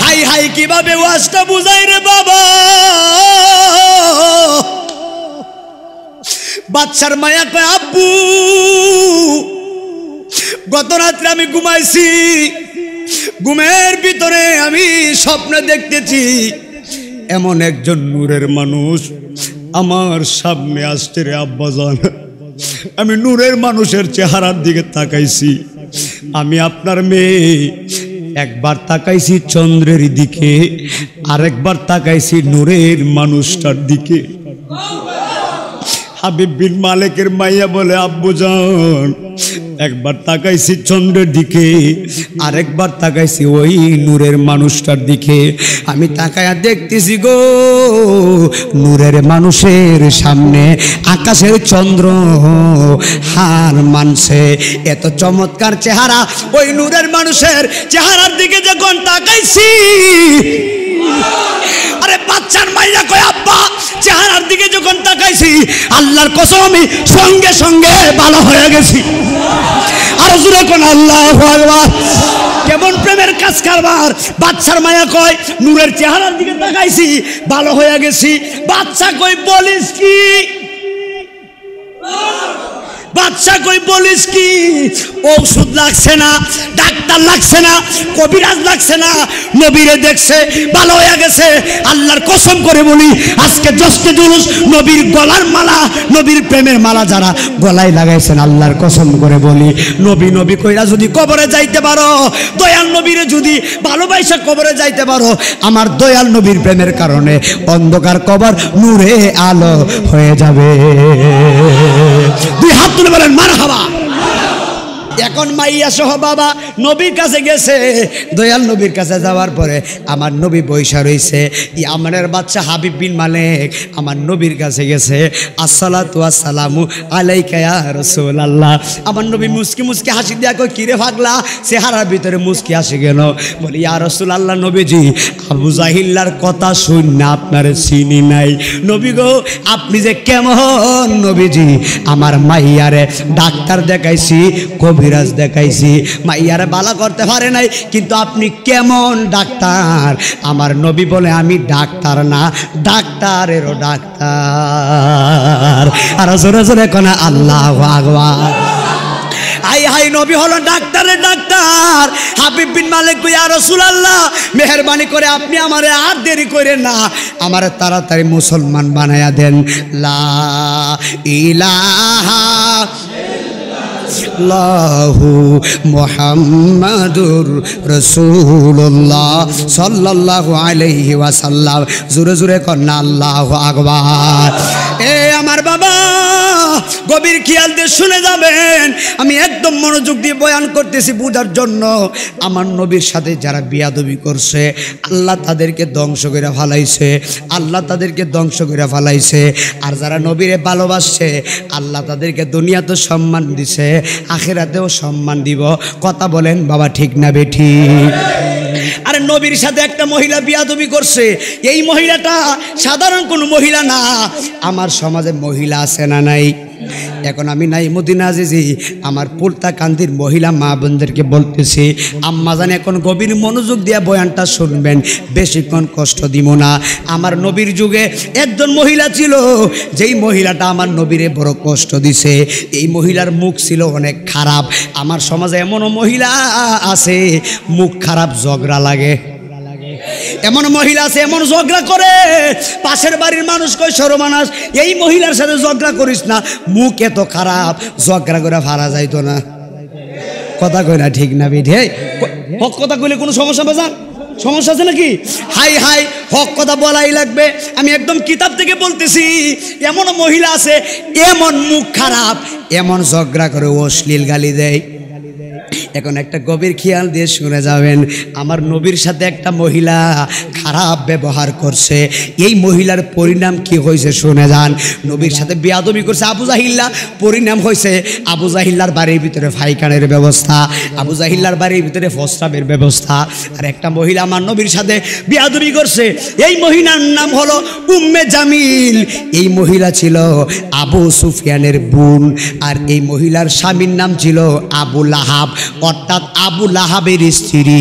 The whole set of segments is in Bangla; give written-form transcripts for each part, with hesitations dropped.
হাই হাই কিভাবে ওয়াজটা বুঝাই রে বাবা। বাচ্চার মায়া কয় আব্বু গত রাত্রে আমি ঘুমাইছি, ঘুমের ভিতরে আমি স্বপ্নে দেখতেছি এমন একজন নূরের মানুষ আমার সামনে আসছে রে আব্বাজান। আমি নূরের মানুষের চেহারার দিকে তাকাইছি, আমি আপনার মেয়ে একবার তাকাইছি চন্দ্রের দিকে, আরেকবার তাকাইছি নূরের মানুষটার দিকে। হাবিব বিন মালিকের মাইয়া বলে আব্বুজান একবার তাকাইছি চন্দ্রের দিকে, আরেকবার তাকাইছি ওই নূরের মানুষটার দিকে। আমি তাকায়া দেখতেছি গো নূরের মানুষের সামনে আকাশের চন্দ্র হার মানছে। এত চমৎকার চেহারা, ওই নূরের মানুষের চেহারার দিকে যখন তাকাইছি, আরে বাচ্চার মাইয়া কয় আব্বা চেহারার দিকে যখন তাকাইছি আল্লাহর কসম আমি সঙ্গে সঙ্গে ভালো হয়ে গেছি। আর জোরে কোন আল্লাহু আকবার। কেমন প্রেমের কাজ কারবার। বাচ্চার মায়া কয় নূরের চেহারার দিকে তাকাইছি ভালো হয়ে গেছি। বাচ্চা কই বলিস কি, বাচ্চা কই বলিস কি, ঔষধ লাগছে না, ডাক্তার লাগছে না, কবিরাজ লাগছে না, নবীরে দেখছে ভালো হয়ে গেছে। আল্লাহর কসম করে বলি আজকে জস্তে জুলুস নবীর গলার মালা, নবীর প্রেমের মালা যারা গলায় লাগাইছেন আল্লাহর কসম করে বলি নবী নবী কইরা যদি কবরে যাইতে পারো, দয়াল নবীরে যদি ভালোবাসা কবরে যাইতে পারো, আমার দয়াল নবীর প্রেমের কারণে অন্ধকার কবর নূরে আলো হয়ে যাবে। দুই হাত তুলে বলেন মারহাবা। এখন মাইয়া সহ বাবা নবীর কাছে গেছে। দয়াল নবীর কাছে যাওয়ার পরে আমার নবী বৈশা রইছে। ইয়ামানের বাচ্চা হাবিব বিন মালিক আমার নবীর কাছে গেছে। আসসালাতু আসসালামু আলাইকা ইয়া রাসূলুল্লাহ। আমার নবী মুস্কি মুস্কি হাসি দিয়া কই কিরে পাগলা, চেহারার ভিতরে মুস্কি আসে গেল। বলি ইয়া রাসূলুল্লাহ নবীজি আবু জাহিল্লার কথা শুন না আপনারে চিনি নাই। নবী গো আপনি যে কেমন নবীজি, আমার মাইয়ারে ডাক্তার দেখাইছি, কবিরাজ দেখাইছি, মাইয়ারে বালা করতে পারে নাই, কিন্তু আপনি কেমন ডাক্তার? আমার নবী বলে আমি ডাক্তার না, ডাক্তারেরও ডাক্তার। আর জোরে জোরে কোনা আল্লাহু আকবার। হাই হাই নবী হলো ডাক্তারের ডাক্তার। হাবিব বিন মালিক কই ইয়া রাসূলুল্লাহ মেহেরবানি করে আপনি আমারে আর দেরি করেন না, আমারে তাড়াতাড়ি মুসলমান বানায়া দেন। লা ইলাহা ইল্লাল্লাহু মুহাম্মাদুর রাসূলুল্লাহ সাল্লাল্লাহু আলাইহি ওয়াসাল্লাম। জোরে জোরে কন্না আল্লাহু আকবার। এ আমার বাবা গভীর খেয়াল দিয়ে শুনে যাবেন, আমি একদম মনোযোগ দিয়ে বয়ান করতেছি বুঝার জন্য। আমার নবীর সাথে যারা বিয়াদবি করছে আল্লাহ তাদেরকে ধ্বংস করে ফেলাইছে, আল্লাহ তাদেরকে ধ্বংস করে ফেলাইছে। আর যারা নবীরে ভালোবাসছে আল্লাহ তাদেরকে দুনিয়াতে সম্মান দিছে, আখিরাতেও সম্মান দিব। কথা বলেন বাবা ঠিক না বেঠিক? আরে নবীর সাথে একটা মহিলা বিয়াদবি করছে, এই মহিলাটা সাধারণ কোনো মহিলা না। আমার সমাজে মহিলা আছে না নাই? এখন আমি নাইমুদ্দিন আজিজি আমার পুলতা কান্দির মহিলা মা বোনদেরকে বলতেছি, আম্মাজান এখন গভীর মনোযোগ দিয়ে বয়ানটা শুনবেন, বেশিক্ষণ কষ্ট দিব না। আমার নবীর যুগে একজন মহিলা ছিল, যেই মহিলাটা আমার নবীরে বড় কষ্ট দিছে। এই মহিলার মুখ ছিল অনেক খারাপ। আমার সমাজে এমনও মহিলা আছে মুখ খারাপ, ঝগড়া লাগে। এমন মহিলা আছে এমন ঝগড়া করে, পাশের বাড়ির মানুষ কই সরমানাস এই মহিলার সাথে ঝগড়া করিস না, মুখ এত খারাপ, ঝগড়া করে ফারা যাইতো না। কথা কই না ঠিক না বিধে? হক কথা কইলে কোনো সমস্যা বাজান? সমস্যা আছে নাকি? হাই হাই হক কথা বলাই লাগবে। আমি একদম কিতাব থেকে বলতেছি, এমন মহিলা আছে এমন মুখ খারাপ, এমন ঝগড়া করে অশ্লীল গালি দেয়। এখন একটা গভীর খেয়াল দিয়ে শুনে যাবেন, আমার নবীর সাথে একটা মহিলা খারাপ ব্যবহার করছে। এই মহিলার পরিণাম কি হয়েছে শুনে যান। নবীর সাথে বেয়াদবি করছে আবু জাহিল্লা, পরিণাম হয়েছে আবু জাহিল্লার বাড়ির ভিতরে ফাইখানের ব্যবস্থা, আবু জাহিল্লার বাড়ির ভিতরে প্রস্রাবের ব্যবস্থা। আর একটা মহিলা আমার নবীর সাথে বেয়াদবি করছে, এই মহিলার নাম হলো উম্মে জামিল। এই মহিলা ছিল আবু সুফিয়ানের বোন, আর এই মহিলার স্বামীর নাম ছিল আবু লাহাব। অর্থাৎ আবু লাহাবের স্ত্রী,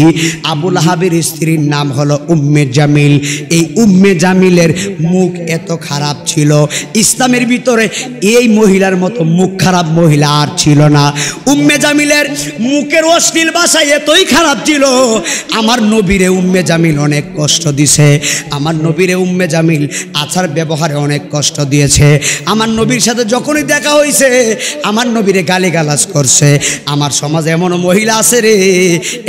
আবু লাহাবের স্ত্রীর নাম হলো উম্মে জামিল। এই উম্মে জামিলের মুখ এত খারাপ ছিল, ইসলামের ভিতরে এই মহিলার মতো মুখ খারাপ মহিলা আর ছিল না। উম্মে জামিলের মুখের অশ্লীল ভাষা এতই খারাপ ছিল, আমার নবীরে উম্মে জামিল অনেক কষ্ট দিছে। আমার নবীরে উম্মে জামিল আচার ব্যবহারে অনেক কষ্ট দিয়েছে। আমার নবীর সাথে যখনই দেখা হয়েছে আমার নবীরে গালিগালাজ করছে। আমার সমাজে এমন মহিলা আছে রে,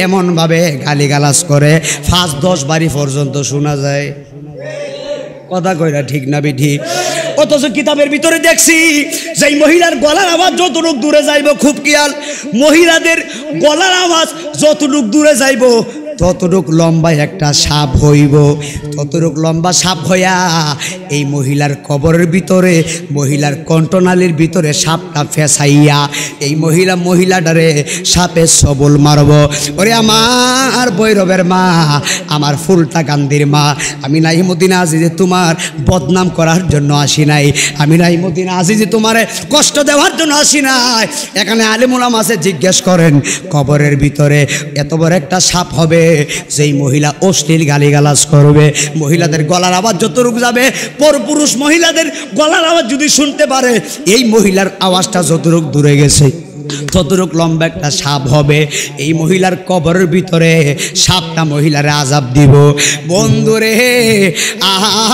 এমনভাবে গালিগালাজ করে 5-10 বাড়ি পর্যন্ত শোনা যায়। কথা কইরা ঠিক না বিধি? অথচ কিতাবের ভিতরে দেখছি যে মহিলার গলার আওয়াজ যতটুক দূরে যাইব, খুব খেয়াল, মহিলাদের গলার আওয়াজ যতটুক দূরে যাইব ততটুক লম্বা একটা সাপ হইব। ততটুক লম্বা সাপ হইয়া এই মহিলার কবরের ভিতরে, মহিলার কণ্ঠনালীর ভিতরে সাপটা ফেসাইয়া এই মহিলাটারে সাপে সবল মারব। ওরে আমার বৈরবের মা, আমার ফুলটা গান্ধীর মা, আমি নাইমুদ্দিন আজিজে তোমার বদনাম করার জন্য আসি নাই, আমি নাইমুদ্দিন আজিজে তোমারে কষ্ট দেওয়ার জন্য আসি নাই। এখানে আলেম উলামা আছে, জিজ্ঞেস করেন কবরের ভিতরে এত বড় একটা সাপ হবে যেই মহিলা অশ্লীল গালিগালাজ করবে, মহিলাদের গলার আওয়াজ যতটুকু যাবে, পরপুরুষ মহিলাদের গলার আওয়াজ যদি শুনতে পারে, এই মহিলার আওয়াজটা যতটুকু দূরে গেছে ততটুক লম্বা একটা সাপ হবে। এই মহিলার কবরের ভিতরে সাপটা মহিলারে আযাব দিব। বন্ধুরে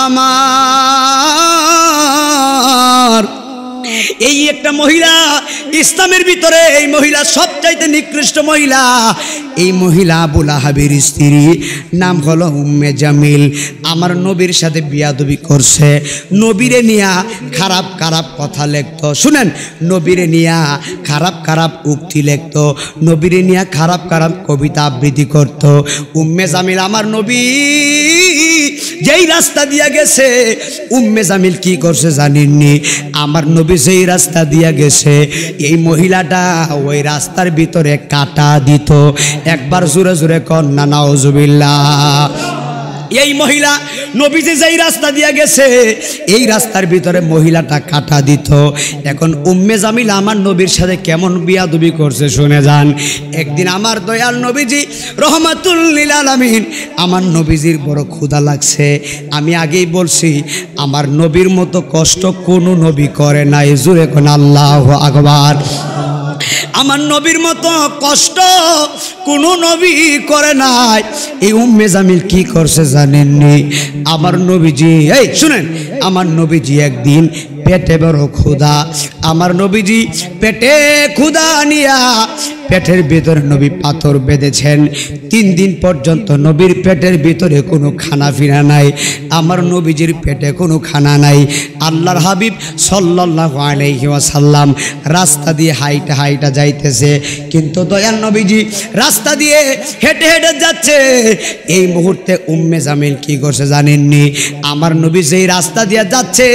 আমার, এই একটা মহিলা ইসলামের ভিতরে, এই মহিলা সবচাইতে নিকৃষ্ট মহিলা। এই মহিলা আবু লাহাবের স্ত্রী, নাম হলো উম্মে জামিল। আমার নবীর সাথে বিয়াদবি করছে, নবীরে নিয়া খারাপ খারাপ কথা লিখতো। শুনেন, নবীরে নিয়া খারাপ খারাপ উক্তি লিখতো, নবীরে নিয়া খারাপ খারাপ কবিতা আবৃত্তি করত। উম্মে জামিল, আমার নবী যেই রাস্তা দিয়া গেছে, উম্মে জামিল কি করছে জানেননি? আমার নবী যেই রাস্তা দিয়া গেছে এই মহিলাটা ওই রাস্তার ভিতরে কাটা দিত। একবার জোরে জোরে কন্না নাউজুবিল্লাহ। এই মহিলা নবীজি যেই রাস্তা দিয়া গেছে এই রাস্তার ভিতরে মহিলাটা কাটা দিত। এখন উম্মে জামিল আমার নবীর সাথে কেমন বিয়াদবি করছে শুনে যান। একদিন আমার দয়াল নবীজি রহমাতুল লিল আলামিন, আমার নবীজির বড় ক্ষুধা লাগছে। আমি আগেই বলছি আমার নবীর মতো কষ্ট কোনো নবী করে নাই। জোরে কোন আল্লাহু আকবার। আমার নবীর মতো কষ্ট কোনো নবী করে নাই। এই উম্মে জামিল কি করছে জানেননি? আমার নবীজি, এই শুনেন, আমার নবীজি একদিন পেটে বড় ক্ষুধা, আমার নবীজি পেটে ক্ষুধা নিয়া পেটের ভিতরে নবী পাথর বেঁধেছেন। 3 দিন পর্যন্ত নবীর পেটের ভিতরে কোনো খানা ফিনা নাই, আমার নবীজির পেটে কোনো খানা নাই। আল্লাহর হাবিব সাল্লাল্লাহু আলাইহি ওয়াসাল্লাম রাস্তা দিয়ে হাইটা হাইটা যাইতেছে, কিন্তু দয়াল নবীজি রাস্তা দিয়ে হেঁটে হেঁটে যাচ্ছে। এই মুহূর্তে উম্মে জামিল কি করছে জানেননি? আমার নবী যেই রাস্তা দিয়ে যাচ্ছে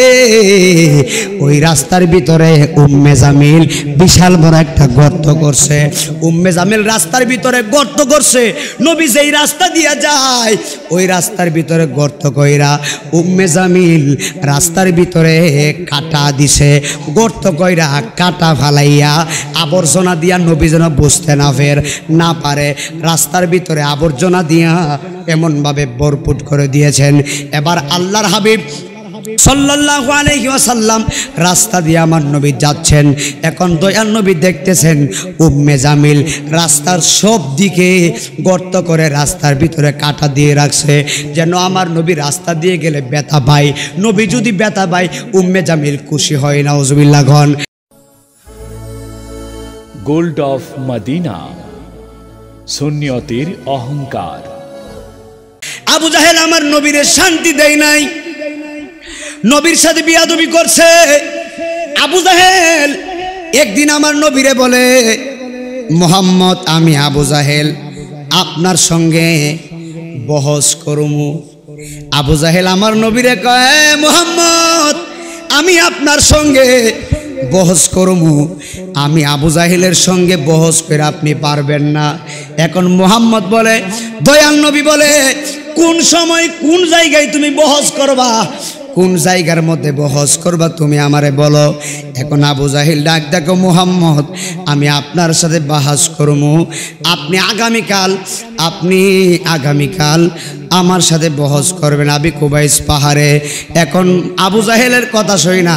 ওই রাস্তার ভিতরে উম্মে জামিল বিশাল বড় একটা গর্ত করছে। উম্মে জামিল রাস্তার ভিতরে গর্ত করছে, নবী যেই রাস্তা দিয়ে যায় ওই রাস্তার ভিতরে গর্ত কইরা উম্মে জামিল রাস্তার ভিতরে কাটা দিছে। গর্ত কইরা কাটা ফালাইয়া আবর্জনা দিয়া নবী যেন বুঝতে না পারে রাস্তার ভিতরে আবর্জনা দিয়া এমনভাবে ভরপুর করে দিয়েছেন। এবার আল্লাহর হাবিব সাল্লাল্লাহু আলাইহি ওয়াসাল্লাম রাস্তা দিয়ে আমার নবী যাচ্ছেন। এখন দয়াল নবী দেখতেছেন উম্মে জামিল রাস্তার সব দিকে গর্ত করে রাস্তার ভিতরে কাটা দিয়ে রাখছে, যেন আমার নবী রাস্তা দিয়ে গেলে ব্যথা পায়। নবী যদি ব্যথা পায় উম্মে জামিল খুশি হয় না। নাউজুবিল্লাহ। গন গোল্ড অফ মদিনা, সুন্নিয়তের অহংকার। আবু জাহেল আমার নবীরে শান্তি দেয় নাই, নবীর সাথে বিয়াদবি করছে। আবু জাহেল একদিন আমার নবীরে বলে, মুহাম্মদ, আমি আবু জাহেল আপনার সঙ্গে বহস করমু। আবু জাহেল আমার নবীরে কয়, মুহাম্মদ, আমি আপনার সঙ্গে বহস করমু। আমি আবু জাহেলের সঙ্গে বহস করে আপনি পারবেন না। এখন মুহাম্মদ বলে, দয়াল নবী বলে, কোন সময় কোন জায়গায় তুমি বহস করবা কোন জায়গার মধ্যে বহস করবা তুমি আমারে বলো। এখন আবু জাহিল ডাক দেখো, মুহাম্মদ আমি আপনার সাথে বাহাস করবো, আপনি আগামীকাল আমার সাথে বহস করবেন আবি কুবাইস পাহাড়ে। এখন আবু জাহেলের কথা শুই না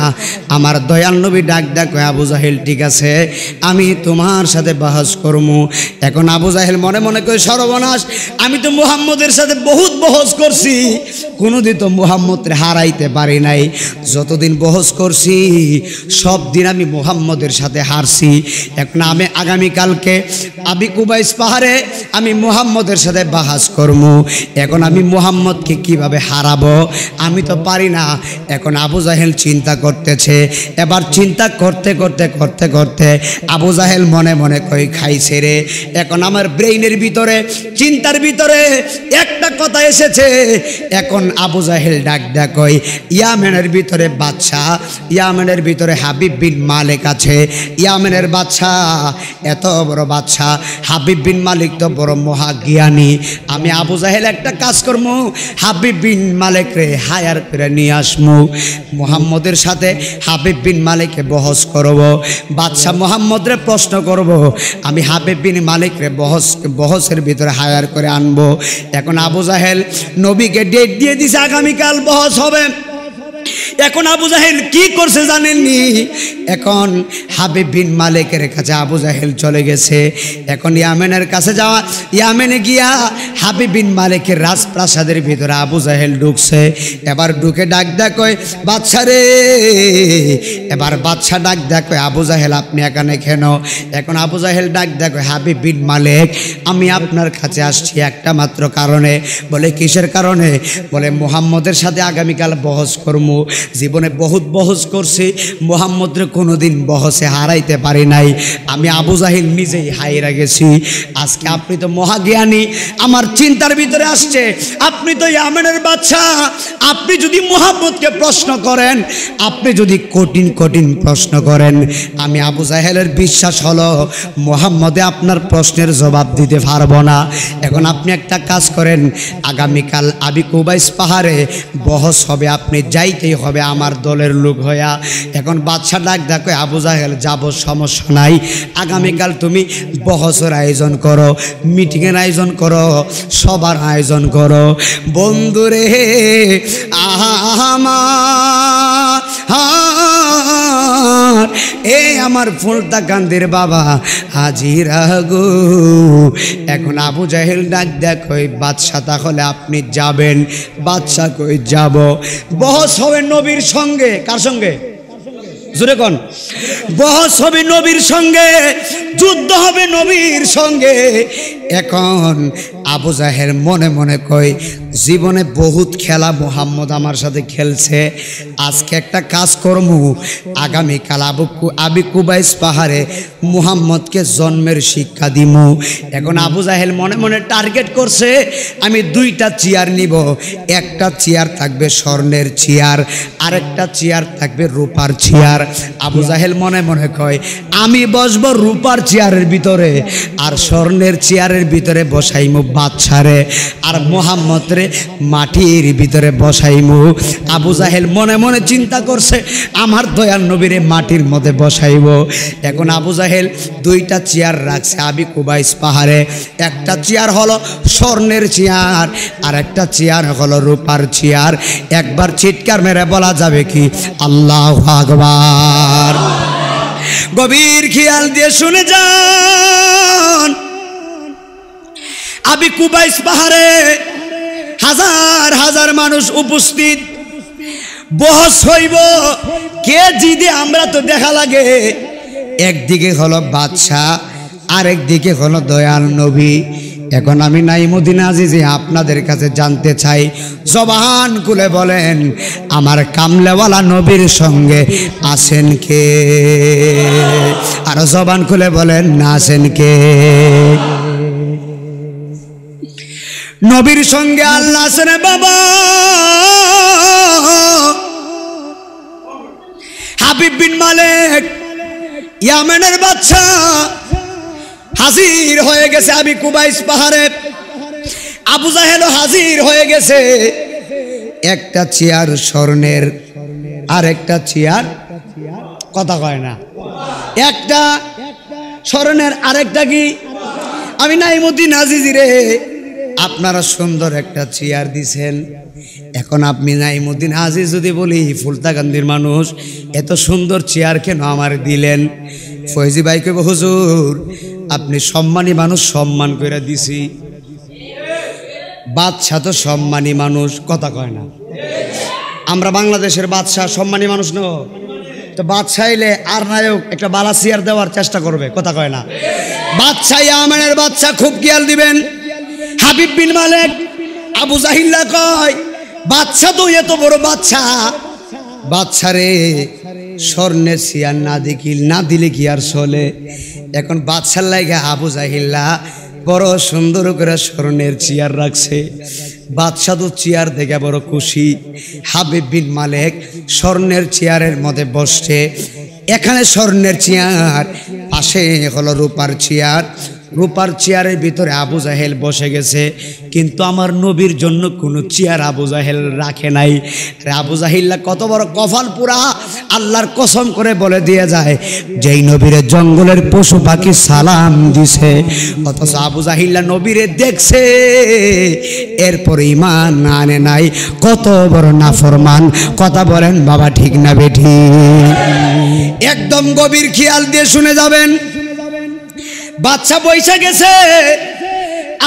আমার দয়াল নবী ডাক দেখো, আবু জাহেল ঠিক আছে আমি তোমার সাথে বাহাস করবো। এখন আবু জাহেল মনে মনে করে সর্বনাশ, আমি তো মুহাম্মদের সাথে বহুত বহস করছি, কোনোদিন তো মুহাম্মদকে হারাইতে পারি নাই, যতদিন বহস করছি সব দিন আমি মুহাম্মদের সাথে হারছি। এখন আমি আগামীকালকে আবি কুবাইস পাহাড়ে আমি মুহাম্মদের সাথে বাহাস করবো। এখন আমি মুহাম্মদকে কিভাবে হারাবো, আমি তো পারি না। এখন আবু জাহেল চিন্তা করতেছে, এবার চিন্তা করতে করতে করতে করতে আবু জাহেল মনে মনে কই খাইছে রে। এখন আমার ব্রেইনের ভিতরে চিন্তার ভিতরে একটা কথা এসেছে। এখন আবু জাহেল ডাক কই, ইয়ামেনের ভিতরে বাদশা, ইয়ামেনের ভিতরে হাবিব বিন মালিক আছে। ইয়ামেনের বাদশা এত বড় বাদশা, হাবিব বিন মালিক তো বড় মহাজ্ঞানী। আমি আবু জাহেল একটা কাজ করবো, হাবিব বিন মালিক রে হায়ার করে নিয়ে আসমু, মুহাম্মদের সাথে হাবিব বিন মালিককে বহস করব। বাদশা মুহাম্মদ রে প্রশ্ন করব, আমি হাবিব বিন মালিক রে বহসের ভিতরে হায়ার করে আনবো। এখন আবু জাহেল নবীকে ডেট দিয়ে দিছে আগামীকাল বহস হবে। এখন আবু জাহেল কি করছে জানেননি? এখন হাবিব বিন মালিকের কাছে আবু জাহেল চলে গেছে। এখন ইয়ামেনের কাছে যাওয়া, ইয়ামেনে গিয়া হাবিব বিন মালিকের রাজপ্রাসাদের ভিতরে আবু জাহেল ঢুকছে। এবার ঢুকে ডাক কয়, বাদশা রে। এবার বাদশা ডাক কয়, আবু জাহেল আপনি এখানে কেন? এখন আবু জাহেল ডাক কয়, হাবিব বিন মালিক আমি আপনার কাছে আসছি একটা মাত্র কারণে। বলে কিসের কারণে? বলে মুহাম্মদের সাথে আগামীকাল বহস করবো। জীবনে বহুত বহস করছি, মুহাম্মদরে কোনোদিন বহসে হারাইতে পারি নাই। আমি আবু জাহিল নিজেই হাইরা গেছি। আজকে আপনি তো মহাজ্ঞানী, আমার চিন্তার ভিতরে আসছে আপনি তো ইয়ামেনের বাদশা, আপনি যদি মুহাম্মদকে প্রশ্ন করেন, আপনি যদি কঠিন কঠিন প্রশ্ন করেন, আমি আবু জাহেলের বিশ্বাস হলো মুহাম্মদে আপনার প্রশ্নের জবাব দিতে পারবো না। এখন আপনি একটা কাজ করেন, আগামীকাল আবি কুবাইস পাহাড়ে বহস হবে, আপনি যাইতেই হবে আমার দলের লোক হইয়া। এখন বাদশা ডাক দেখো, আবু জাহেল যাব, সমস্যা নাই, আগামীকাল তুমি বহসের আয়োজন করো, মিটিংয়ের আয়োজন করো, সবার আয়োজন করো। বন্ধুরে আমার ফুলতা কান্দির বাবা হাজিরা গো। এখন আবু জাহেল ডাক দেখো, বাদশা তাহলে আপনি যাবেন? বাদশা কই যাব। বহস হবে নবীর সঙ্গে। কার সঙ্গে? জোরে কোন? বহস হবে নবীর সঙ্গে, যুদ্ধ হবে নবীর সঙ্গে। এখন আবু জাহেল মনে মনে কয়, জীবনে বহুত খেলা মুহাম্মদ আমার সাথে খেলছে, আজকে একটা কাজ করবো, আগামীকাল আবি কুবাইস পাহাড়ে মুহাম্মদকে জন্মের শিক্ষা দিমু। এখন আবু জাহেল মনে মনে টার্গেট করছে, আমি দুইটা চেয়ার নিব, একটা চেয়ার থাকবে স্বর্ণের চেয়ার, আরেকটা চেয়ার থাকবে রূপার চেয়ার। আবু জাহেল মনে মনে কয়, আমি বসবো রূপার চেয়ারের ভিতরে, আর স্বর্ণের চেয়ারের ভিতরে বসাইমু বাদশারে, আর মুহাম্মদ রে মাটির ভিতরে বসাইমু। আবু জাহেল মনে মনে চিন্তা করছে, আমার দয়াল নবীরে মাটির মধ্যে বসাইব। এখন আবু জাহেল দুইটা চেয়ার রাখছে আবি কুবাইস পাহাড়ে, একটা চেয়ার হলো স্বর্ণের চেয়ার, আর একটা চেয়ার হলো রূপার চেয়ার। একবার চিৎকার মেরে বলা যাবে কি আল্লাহু আকবার? গভীর খেয়াল দিয়ে শুনে যান, আবি কুবাইস পাহাড়ে হাজার হাজার মানুষ উপস্থিত, বহস হইব, কে জিদে আমরা তো দেখা লাগে। একদিকে হলো বাদশা, আরেকদিকে হলো দয়াল নবী। এখন আমি নাইমুদ্দিন আজিজি আপনাদের কাছে জানতে চাই, জবান খুলে বলেন, আমার কামলেওয়ালা নবীর সঙ্গে আছেন কে? আর জবান খুলে বলেন না আছেন কে? নবীর সঙ্গে আল্লাহ আছেন বাবা। হাবিব বিন মালিক ইয়ামেনের বাদশা হাজির হয়ে গেছে আবি কুবাইস পাহাড়ে। আবু জাহেলও হাজির হয়ে গেছে। একটা চেয়ার স্বর্ণের, আর একটা চেয়ার কথা কয় না, একটা স্বর্ণের আরেকটা কি। আমি নাইমুদ্দিন আজিজি রে, আপনারা সুন্দর একটা চেয়ার দিছেন, এখন আপনি নাইমুদ্দিন আজিজ যদি বলি ফুলতাকান্দির মানুষ এত সুন্দর চেয়ার কেন আমার দিলেন? ফয়জি ভাই কইব হুজুর আপনি সম্মানী মানুষ, সম্মান করে দিছি। বাদশাহ তো সম্মানী মানুষ, কথা কয় না। আমরা বাংলাদেশের বাদশাহ সম্মানী মানুষ ন, তো বাদশাহ এলে আর নায়ক একটা বালা চেয়ার দেওয়ার চেষ্টা করবে, কথা কয় না। বাদশাহ ইয়ামানের বাদশাহ খুব খেয়াল দিবেন। হাবিব বিন মালিক আবু জাহিল্লা কয় বাদশাহ তো এত বড় বাদশাহ, বাদশারে স্বর্ণের চেয়ার না দিলে কি আর চলে? এখন বাদশার লাগে আবু জাহিল্লা বড় সুন্দর করে স্বর্ণের চেয়ার রাখছে। বাদশাহ তো চেয়ার দেখে বড় খুশি। হাবিব বিন মালিক স্বর্ণের চেয়ারের মধ্যে বসছে। এখানে স্বর্ণের চেয়ার, পাশে হলো রূপার চেয়ার। রূপার চেয়ারের ভিতরে আবু জাহেল বসে গেছে, কিন্তু আমার নবীর জন্য কোনো চেয়ার আবু জাহেল রাখে নাই। আবু জাহিল্লা কত বড় কপাল পুরা, আল্লাহর কসম করে বলে দিয়ে যায় যেই নবীরে জঙ্গলের পশু পাখি সালাম দিছে, অথচ আবু জাহিল্লা নবীরে দেখছে এরপর ঈমান আনে নাই। কত বড় নাফরমান, কথা বলেন বাবা ঠিক না বেঠি? একদম গভীর খেয়াল দিয়ে শুনে যাবেন। বাদশা বৈশা গেছে,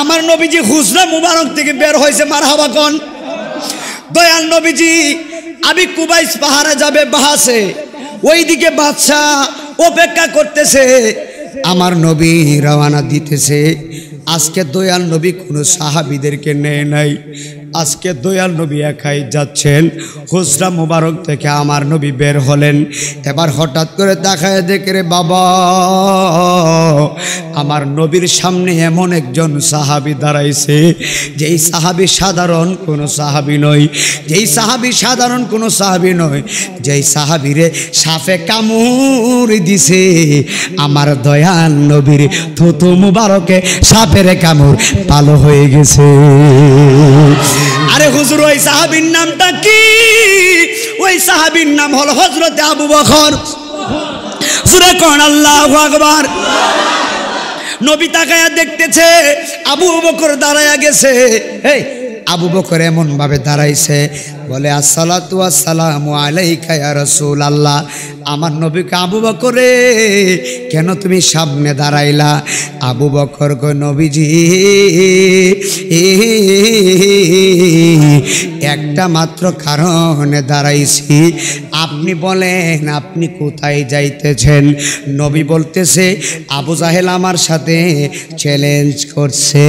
আমার নবীজি হুজরা মুবারক থেকে বের হয়েছে, মারহাবা কোন দয়াল নবীজি আবি কুবাইস পাহাড়ে যাবে বাহাসে, ওইদিকে বাদশা অপেক্ষা করতেছে, আমার নবী রওনা দিতেছে। আজকে দয়াল নবী কোনো সাহাবীদেরকে নেয় নাই, আজকে দয়াল নবী একাই যাচ্ছেন। হুজরা মুবারক থেকে আমার নবী বের হলেন। এবার হঠাৎ করে তাকায় দেখে রে বাবা, আমার নবীর সামনে এমন একজন সাহাবী দাঁড়াইছে, যেই সাহাবী সাধারণ কোনো সাহাবী নয়, যেই সাহাবী সাধারণ কোনো সাহাবী নয়, যেই সাহাবীরে সাপে কামড় দিছে আমার দয়াল নবীর থুতু মুবারকে সাপের কামড় ভালো হয়ে গেছে। আরে হুজুর ওই সাহাবীর নামটা কি? ওই সাহাবীর নাম হলো হযরত আবু বকর। সূরা কোন আল্লাহু আকবার। নবী তাকায়া দেখতেছে আবু বকর দাঁড়ায়া গেছে। এই আবু বকর এমন ভাবে দাঁড়াইছে, বলে আসসালাতু ওয়াসসালামু আলাইকা ইয়া রাসূলুল্লাহ। আমার নবীকে আবু বকরে কেন তুমি সামনে দাঁড়াইলা? আবু বকর কো নবীজি একটা মাত্র কারণে দাঁড়াইছি, আপনি বলেন আপনি কোথায় যাইতেছেন? নবী বলতেছে আবু জাহেল আমার সাথে চ্যালেঞ্জ করছে,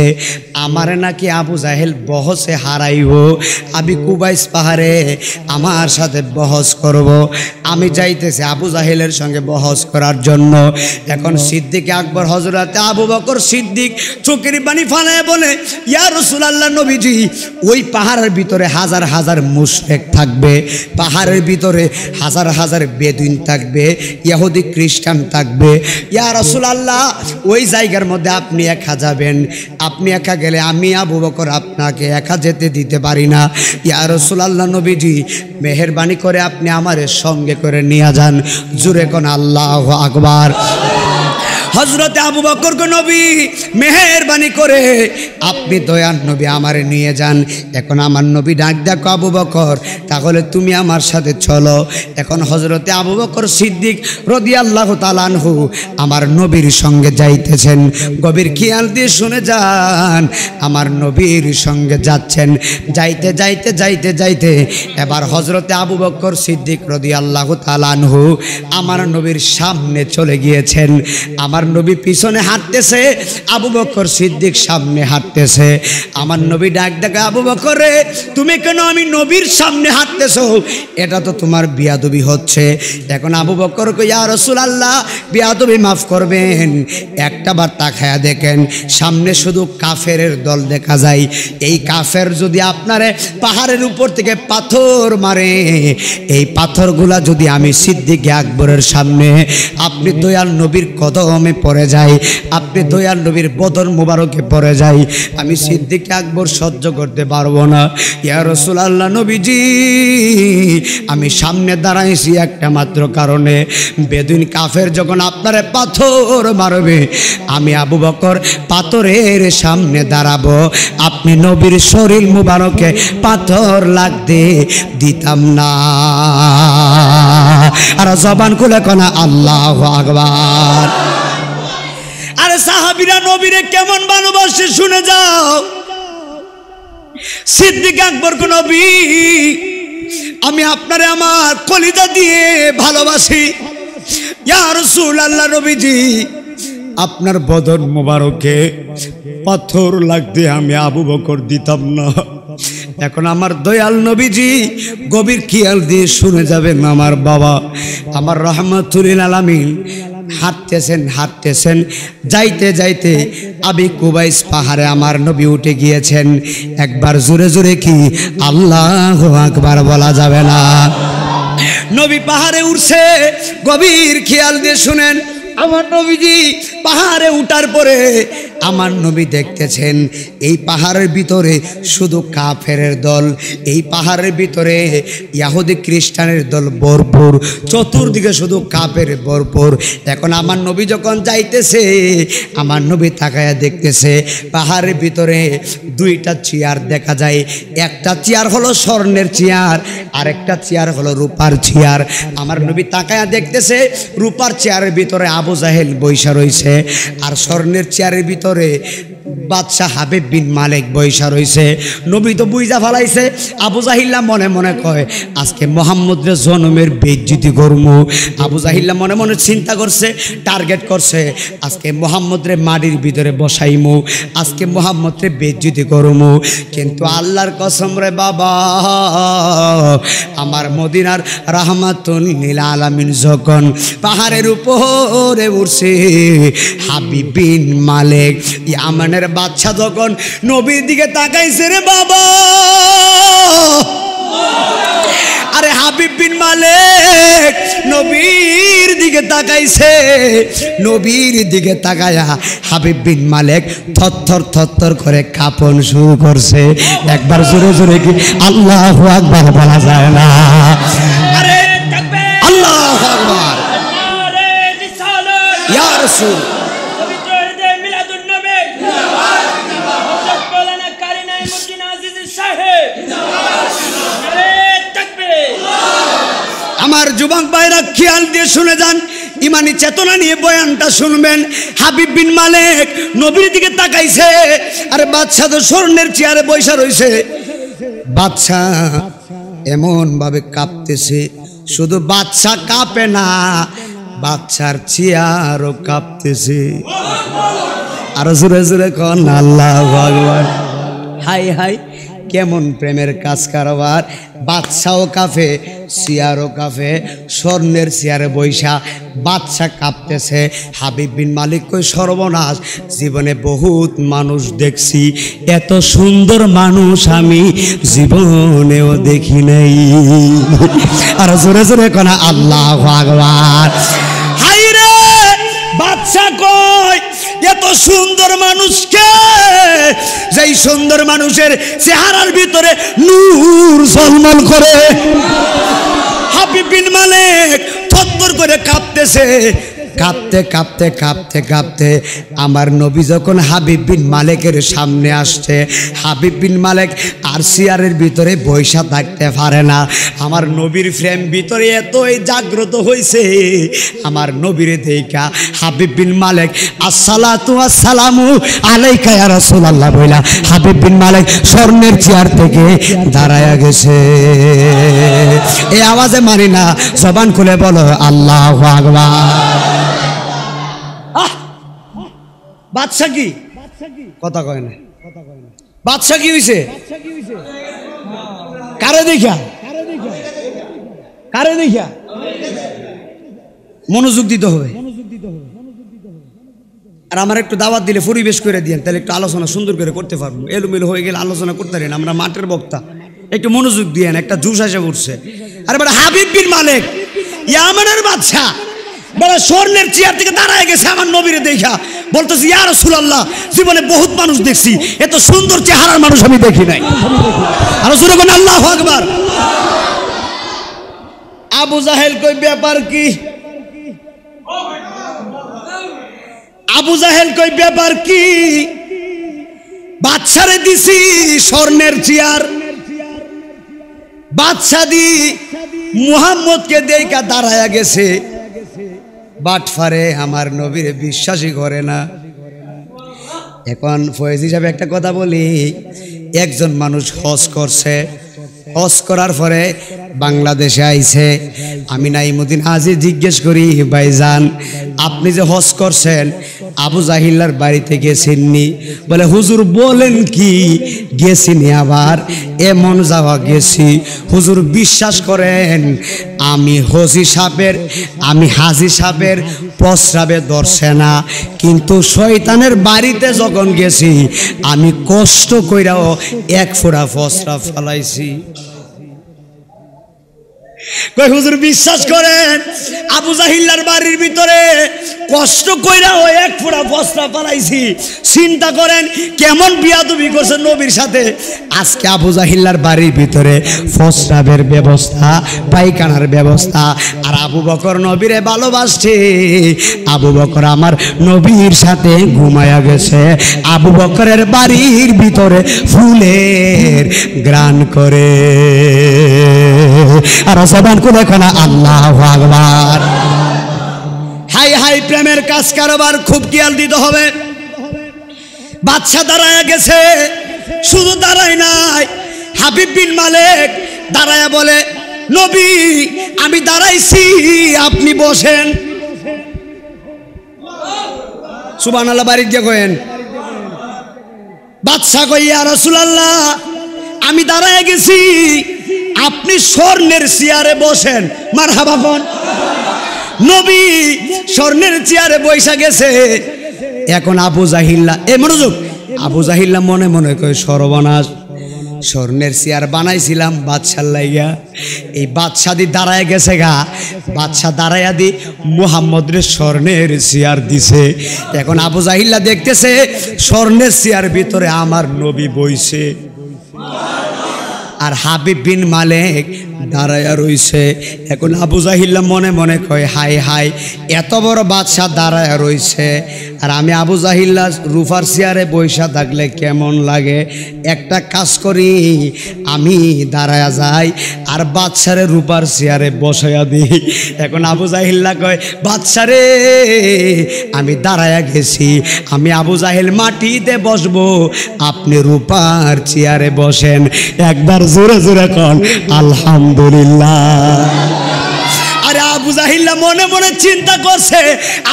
আমার নাকি আবু জাহেল বহসে হারাইব, আমি কুবাইস পাহাড়ে আমার সাথে বহস করব। আমি যাইতেছি আবু জাহেলের সঙ্গে বহস করার জন্য। এখন সিদ্দিক আকবর হযরতে আবু বকর সিদ্দিক চোখের পানি ফালায় বলে ইয়া রাসূলুল্লাহ নবীজি, ওই পাহাড়ের ভিতরে হাজার হাজার মুশরিক থাকবে, পাহাড়ের ভিতরে হাজার হাজার বেদুইন থাকবে, ইহুদি খ্রিস্টান থাকবে। ইয়া রাসূলুল্লাহ ওই জায়গার মধ্যে আপনি একা যাবেন, আপনি একা গেলে আমি আবু বকর আপনাকে একা যেতে দিতে পারি না। ইয়া রাসূলুল্লাহ নবীজি মেহেরবানি করে আপনি আমার সঙ্গে করে নিয়ে যান। জুরে কোন আল্লাহু আকবার। হযরতে আবু বকর কো নবী মেহেরবানি করে আপনি দয়াল নবী আমারে নিয়ে যান। এখন আমার নবী ডাক দেখো আবু বকর, তাহলে তুমি আমার সাথে চলো। এখন হযরতে আবু বকর সিদ্দিক রাদিয়াল্লাহু তাআলা আনহু আমার নবীর সঙ্গে যাইতেছেন। গভীর খেয়াল দিয়ে শুনে যান, আমার নবীর সঙ্গে যাচ্ছেন। যাইতে যাইতে যাইতে যাইতে এবার হযরতে আবু বকর সিদ্দিক রাদিয়াল্লাহু তাআলা আনহু আমার নবীর সামনে চলে গিয়েছেন। আমার নবী পিছনে হাঁটতেছে, আবু বকর সিদ্দিক সামনে হাঁটতেছে। আমার নবী ডাক ডাকা আবু বকর রে, তুমি কেন আমি নবীর সামনে হাঁটতেছো? এটা তো তোমার বিয়াদবি হচ্ছে। এখন আবু বকর কই ইয়া রাসূলুল্লাহ বিয়াদবি মাফ করবেন, একটা বার তাকায়া দেখেন সামনে শুধু কাফেরের দল দেখা যায়। এই কাফের যদি আপনারে পাহাড়ের উপর থেকে পাথর মারে, এই পাথরগুলা যদি আমি সিদ্দিক আকবরের সামনে আপনি দয়াল নবীর কদমে কদমে পড়ে যাই, আপনি দয়াল নবীর বদন মুবারকে পড়ে যাই, আমি সিদ্দিক আকবর সহ্য করতে পারবো না। ইয়া রাসূলুল্লাহ নবীজি, আমি সামনে দাঁড়াইছি একটা মাত্র কারণে, বেদুইন কাফের যখন আপনারে পাথর মারবে, আমি আবু বকর পাথরের সামনে দাঁড়াবো, আপনি নবীর শরীর মুবারকে পাথর লাগতে দিতাম না। আর জবান খুলে কোনা আল্লাহু আকবার। আরে সাহাবীরা নবীরে কেমন ভালোবাসে শুনে যাও। সিদ্দিক আকবর কো নবী, আমি আপনারে আমার কলিজা দিয়ে ভালোবাসি। ইয়া রাসূলুল্লাহ নবীজি, আপনার বদন মোবারকে পাথর লাগতে আমি আবু বকর দিতাম না। এখন আমার দয়াল নবীজি গভীর খেয়াল দিয়ে শুনে যাবেন, আমার বাবা আমার রহমাতুল আলামিন হাঁটতেছেন, যাইতে যাইতে আবি কুবাইস পাহাড়ে আমার নবী উঠে গিয়েছেন। একবার জোরে জোরে কি আল্লাহু আকবার বলা যাবে না? নবী পাহাড়ে উঠছে, গভীর খেয়াল দিয়ে শুনেন। আমার নবীজি পাহাড়ে উঠার পরে আমার নবী দেখতেছেন এই পাহাড়ের ভিতরে শুধু কাফেরের দল, এই পাহাড়ের ভিতরে ইহুদি খ্রিস্টানের দল ভরপুর, চতুর্দিকে শুধু কাফের ভরপুর। এখন আমার নবী যখন যাইতেছে, আমার নবী তাকায়া দেখতেছে পাহাড়ের ভিতরে দুইটা চেয়ার দেখা যায়। একটা চেয়ার হলো স্বর্ণের চেয়ার, আরেকটা চেয়ার হলো রূপার চেয়ার। আমার নবী তাকায়া দেখতেছে রূপার চেয়ারের ভিতরে আবু জাহেল বৈশা রইছে, আর স্বর্ণের চেয়ারের ভিতরে বাদশাহ হাবিব বিন মালিক বৈশা রইছে। নবী তো বুইজা ফালাইছে, আবু জাহিল্লা মনে মনে কয় আজকে মুহাম্মদের জন্মের বেইজ্জতি করমু। আবু জাহিল্লা মনে মনে চিন্তা করছে, টার্গেট করছে, আজকে মুহাম্মদরে মাটির ভিতরে বসাইমু, আজকে মুহাম্মদরে বেইজ্জতি করমু। কিন্তু আল্লাহর কসম রে বাবা, আমার মদিনার রাহমাতুল লিল আলামিন যখন পাহাড়ের উপরে উঠছে, হাবিব বিন মালিক ইয়ামানের বাদশা যখন নবীর দিকে তাকাইছে রে বাবা, আরে হাবিব বিন মালিক নবীর দিকে তাকাইছে, নবীর দিকে তাকায়া হাবিব বিন মালিক থরথর থরথর করে কাঁপন শুরু করছে। একবার জোরে জোরে কি আল্লাহু আকবার বলা যায় না? আরে আল্লাহু আকবার। ইয়া রাসূল আমার যুবক ভাইরা খেয়াল দিয়ে শুনে যান, ইমানি চেতনা নিয়ে বয়ানটা শুনবেন। হাবিব বিন মালিক নবীর দিকে তাকাইছে, আর বাদশা তো স্বর্ণের চেয়ারে বৈশা রইছে। বাদশা এমন ভাবে কাঁপতেছে, শুধু বাদশা কাঁপে না, বাদশার চেয়ারও কাঁপতেছে। আর জোরে জোরে কোন আল্লাহু আকবার। হাই হাই, কেমন প্রেমের কাজ কারবার! বাদশাও কাফে, চেয়ারও কাফে, স্বর্ণের চেয়ারে বৈশা বাদশা কাঁপতেছে। হাবিব বিন মালিক কই সর্বনাশ, জীবনে বহুত মানুষ দেখছি, এত সুন্দর মানুষ আমি জীবনেও দেখি নাই। আর জোরে জোরে কোনা আল্লাহু আকবার। হাই রে, বাদশা কই এত সুন্দর মানুষকে, যেই সুন্দর মানুষের চেহারার ভিতরে নূর ঝলমল করে। হাবিব বিন মালিক থরথর করে কাঁপতেছে, কাঁপতে কাঁপতে কাঁপতে কাঁপতে আমার নবী যখন হাবিব বিন মালিকের সামনে আসছে, হাবিব বিন মালিক আর চেয়ারের ভিতরে বৈশা থাকতে পারে না। আমার নবীর প্রেম ভিতরে এতই জাগ্রত হয়েছে, আমার নবীর দেখা হাবিব বিন মালিক আসসালাতু আসসালামু আলাইকা ইয়া রাসূলুল্লাহ বইলা হাবিব বিন মালিক স্বর্ণের চেয়ার থেকে দাঁড়ায়া গেছে। এই আওয়াজে মানি না, জবান খুলে বলো আল্লাহু আকবার। বাদশা কি কথা কয় না? বাদশা কি হইছে? কারে দেখা? কারে দেখা? মনোযোগ দিতে হবে। আর আমার একটু দাওয়াত দিলে পরিবেশ করে দিয়েন, তাহলে একটু আলোচনা সুন্দর করে করতে পারবো। এলোমেলো হয়ে গেলে আলোচনা করতে পারেন, আমরা মাঠের বক্তা, একটু মনোযোগ দিয়েন, একটা জুস এসে উঠছে। আরে বড় হাবিব বিন মালিক ইয়ামানের বাদশা, বলে স্বর্ণের চেয়ার থেকে দাঁড়ায় গেছে আমার নবীরে দেখা, বলতেছে ইয়া রাসূলুল্লাহ, জীবনে বহুত মানুষ দেখছি, এত সুন্দর চেহারার মানুষ আমি দেখি নাই। আর জোরে বলেন আল্লাহু আকবার। আবু জাহেল কই ব্যাপার কি? আবু জাহেল কই ব্যাপার কি? বাদশারে দিছি স্বর্ণের চেয়ার, বাদশা দি মুহাম্মদকে দেখা দাঁড়ায়া গেছে। বাটফারে আমার নবীরে বিশ্বাসই করে না। এখন ফয়েজ হিসাবে একটা কথা বলি, একজন মানুষ হজ করছে, হজ করার পরে বাংলাদেশে আইছে। আমি নাইমুদ্দিন হাজি জিজ্ঞেস করি, ভাইজান আপনি যে হজ করছেন আবু জাহিল্লার বাড়িতে গেছেননি? বলে হুজুর বলেন কি, গেছিনি, আবার এমন যাওয়া গেছি হুজুর, বিশ্বাস করেন আমি হাজি সাহেবের প্রস্রাবে ধরছে না, কিন্তু শয়তানের বাড়িতে যখন গেছি আমি কষ্ট কইরাও এক ফোঁটা প্রস্রাব ফেলাইছি। কই হুজুর বিশ্বাস করেন আবু জাহিল্লার বাড়ির ভিতরে কষ্ট কইরাও এক ফোঁটা প্রস্রাব ফেলাইছি। চিন্তা করেন কেমন বিয়াদবি করছে নবীর সাথে। আজকে আবু জাহিল্লার বাড়ির ভিতরে প্রস্রাবের ব্যবস্থা, পায়খানার ব্যবস্থা, আর আবু বকর নবীরে ভালোবাসছে। আবু বকর আমার নবীর সাথে ঘুমায়া গেছে। আবু বকরের বাড়ির ভিতরে ফুলের গ্রান করে। আর জবান খুলে খানা আল্লাহু আকবার। হাই হাই প্রেমের কাজ কারবার খুব খেয়াল দিতে হবে। বাদশা দাঁড়ায় গেছে, শুধু দাঁড়ায় নাই, হাবিব বিন মালিক দাঁড়ায় বলে নবী আমি দাঁড়াইছি, আপনি বসেন। সুবহানাল্লাহ, বাড়ির যে কয়েন। বাদশা কই ইয়া রাসূলুল্লাহ আমি দাঁড়ায় গেছি, আপনি স্বর্ণের চেয়ারে বসেন। মারহাবা কোন। নবী স্বর্ণের চেয়ারে বৈশা গেছে। এখন আবু জাহিল্লা, মনোযোগ, আবু জাহিল্লা মনে মনে কয় সর্বনাশ, স্বর্ণের চেয়ার বানাইছিলাম বাদশার লাইগা, এই বাদশাদি দাঁড়ায় গেছে গা। বাদশা দাঁড়াইয়া দি মুহাম্মদের স্বর্ণের চেয়ার দিছে। এখন আবু জাহিল্লা দেখতেছে স্বর্ণের চেয়ার ভিতরে আমার নবী বইছে, আর হাবিব বিন মালিক দাঁড়াইয়া রইছে। এখন আবু জাহিল্লা মনে মনে কয় হাই হাই, এত বড় বাদশাহ দাঁড়াইয়া রইছে, আর আমি আবু জাহিল্লা রুফার চেয়ারে বৈশা থাকলে কেমন লাগে। একটা কাজ করি, আমি দাঁড়ায়া যাই আর বাদশারে রুপার চেয়ারে বসাইয়া দিই। এখন আবু জাহিল্লা কয় বাদশারে আমি দাঁড়ায়া গেছি, আমি আবু জাহিল মাটিতে বসবো, আপনি রুপার চেয়ারে বসেন। একবার জোরে জোরে কন আলহামদুলিল্লাহ। আরে আবু জাহিল্লা মনে মনে চিন্তা করছে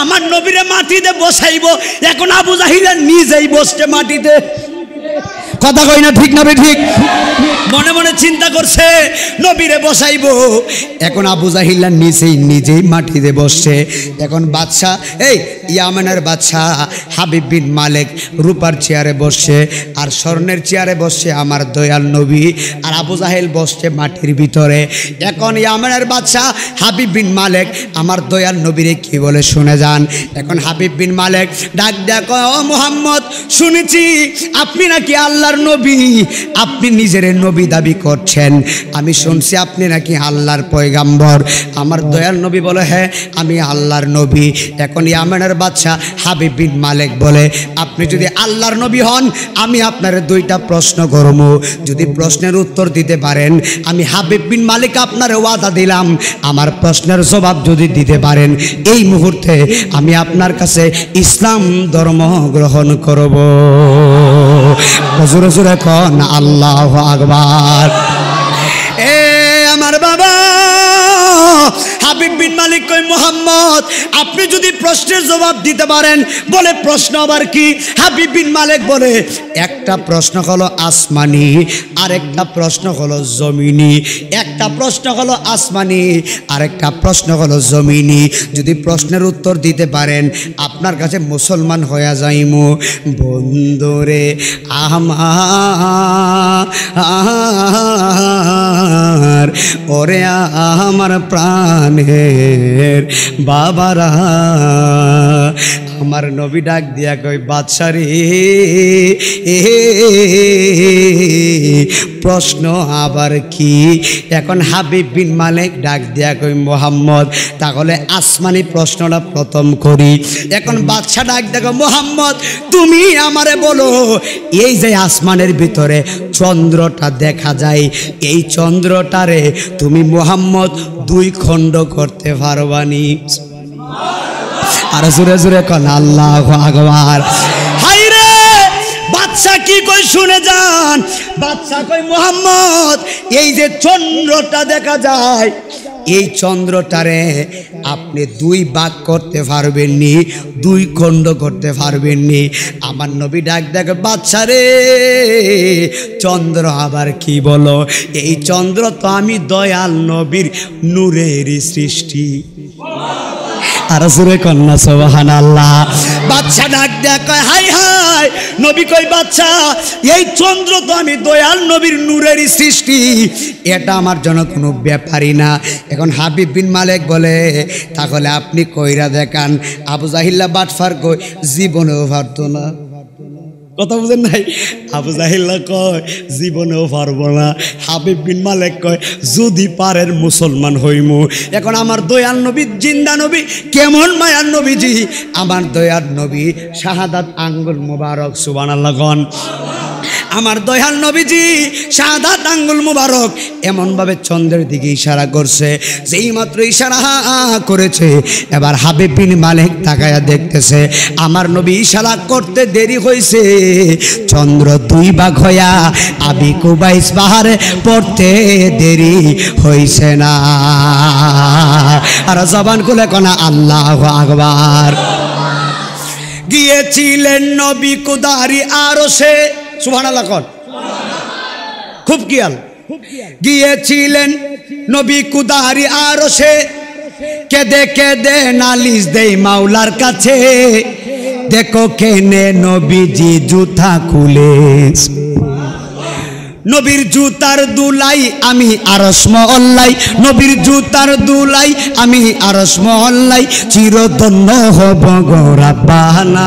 আমার নবীরে মাটিতে বসাইবো, এখন আবু জাহিল্লা নিজেই বসছে মাটিতে। কথা কই না ঠিক না ঠিক? মনে মনে চিন্তা করছে নবীরে বসাইবো, এখন আবু জাহিল্লা নিজেই মাটিতে বসছে। এখন বাদশা, এই ইয়ামানের বাদশা হাবিব বিন মালিক রূপার চেয়ারে বসছে, আর স্বর্ণের চেয়ারে বসছে আমার দয়াল নবী, আর আবু জাহেল বসছে মাটির ভিতরে। এখন ইয়ামানের বাদশা হাবিব বিন মালিক আমার দয়াল নবীরে কি বলে শুনে যান। এখন হাবিব বিন মালিক ডাক দেখো, ও মুহাম্মদ শুনেছি আপনি নাকি আল্লাহর নবী, আপনি নিজের নবী দাবি করছেন, আমি শুনছি আপনি নাকি আল্লাহর পয়গাম্বর। আমার দয়াল নবী বলে হ্যাঁ আমি আল্লাহর নবী। এখন ইয়ামানের বাদশা হাবিব বিন মালিক বলে আপনি যদি আল্লাহর নবী হন আমি আপনার দুইটা প্রশ্ন করব, যদি প্রশ্নের উত্তর দিতে পারেন আমি হাবিব বিন মালিক আপনার ওয়াদা দিলাম, আমার প্রশ্নের জবাব যদি দিতে পারেন এই মুহূর্তে আমি আপনার কাছে ইসলাম ধর্ম গ্রহণ করব। জোরে জোরে কন আল্লাহু আকবার। এ আমার বাবা হাবিব বিন মালিক কই মুহাম্মদ আপনি যদি প্রশ্নের জবাব দিতে পারেন। বলে প্রশ্ন আবার কি? হাবিব বিন মালিক বলে একটা প্রশ্ন হলো আসমানি, আরেকটা প্রশ্ন হলো জমিনি। একটা প্রশ্ন হলো আসমানি, আরেকটা প্রশ্ন হলো জমিনি। যদি প্রশ্নের উত্তর দিতে পারেন আপনার কাছে মুসলমান হয়ে যাইমু। বন্ধুরে আমার ওরে আমার প্রাণের বাবারা, আমার নবী ডাক দিয়া কই বাদশা রে, প্রশ্ন আবার কি? এখন হাবিব বিন মালিক ডাক দিয়া কই মুহাম্মদ, তাহলে আসমানি প্রশ্নটা প্রথম করি। এখন বাদশা ডাক দেখো, মুহাম্মদ তুমি আমারে বলো, এই যে আসমানের ভিতরে চন্দ্রটা দেখা যায়, এই চন্দ্রটারে তুমি মুহাম্মদ দুই খণ্ড করতে পারবানি? আর জোরে জোরে কোন আল্লাহু আকবার। হায়রে বাদশা কি কই শুনে যান। বাদশা কই মুহাম্মদ এই যে চন্দ্রটা দেখা যায়, এই চন্দ্রটারে আপনি দুই ভাগ করতে পারবেননি, দুই খণ্ড করতে পারবেননি। আমার নবী ডাক দেখ, বাদশা রে চন্দ্র আবার কি বলো? এই চন্দ্র তো আমি দয়াল নবীর নূরের সৃষ্টি। আর সুরে কন্যা সুবহানাল্লাহ। বাদশা ডাক দেখ, হাই হাই নবী কই বাদশা, এই চন্দ্র তো আমি দয়াল নবীর নূরের সৃষ্টি, এটা আমার জন্য কোনো ব্যাপারই না। এখন হাবিব বিন মালিক বলে, তাহলে আপনি কইরা দেখান। আবু জাহিল্লা বাটফার কই জীবনেও পারতো না। কথা বুঝেন নাই? আবু জাহিল্লা কয় জীবনেও পারবো না। হাবিব বিন মালিক কয় যদি পারেন মুসলমান হইমু। এখন আমার দয়াল নবী জিন্দা নবী, কেমন মায়ার নবীজি, আমার দয়াল নবী শাহাদাত আঙ্গুল মুবারক, সুবহানাল্লাহ গণ। আমার দয়াল নবীজি শাহাদাত আঙ্গুল মুবারক এমনভাবে চন্দ্রের দিকে ইশারা করছে, যেই মাত্র ইশারা করেছে, এবার হাবিব বিন মালিক তাকায়া দেখতেছে আমার নবী ইশারা করতে দেরি হয়েছে, চন্দ্র দুই ভাগ হইয়া আবি কুবাইস পাহাড়ে পড়তে দেরি হইছে না। আর জবান খুলে কোনা আল্লাহু আকবার। গিয়েছিলেন নবী কুদারি আরশে, সুবহানাল্লাহ কোন, খুব খেয়াল। গিয়েছিলেন নবী কুদারি আরশে, কেঁদে কেঁদে নালিশ দেই মাওলার কাছে, দেখো কেনে নবীজি জুতা খুলে, নবীর জুতার দুলাই আমি আরশ মহল্লাই, নবীর জুতার দুলাই আমি আরশ মহল্লাই, চিরধন্য হব গো রাব্বানা,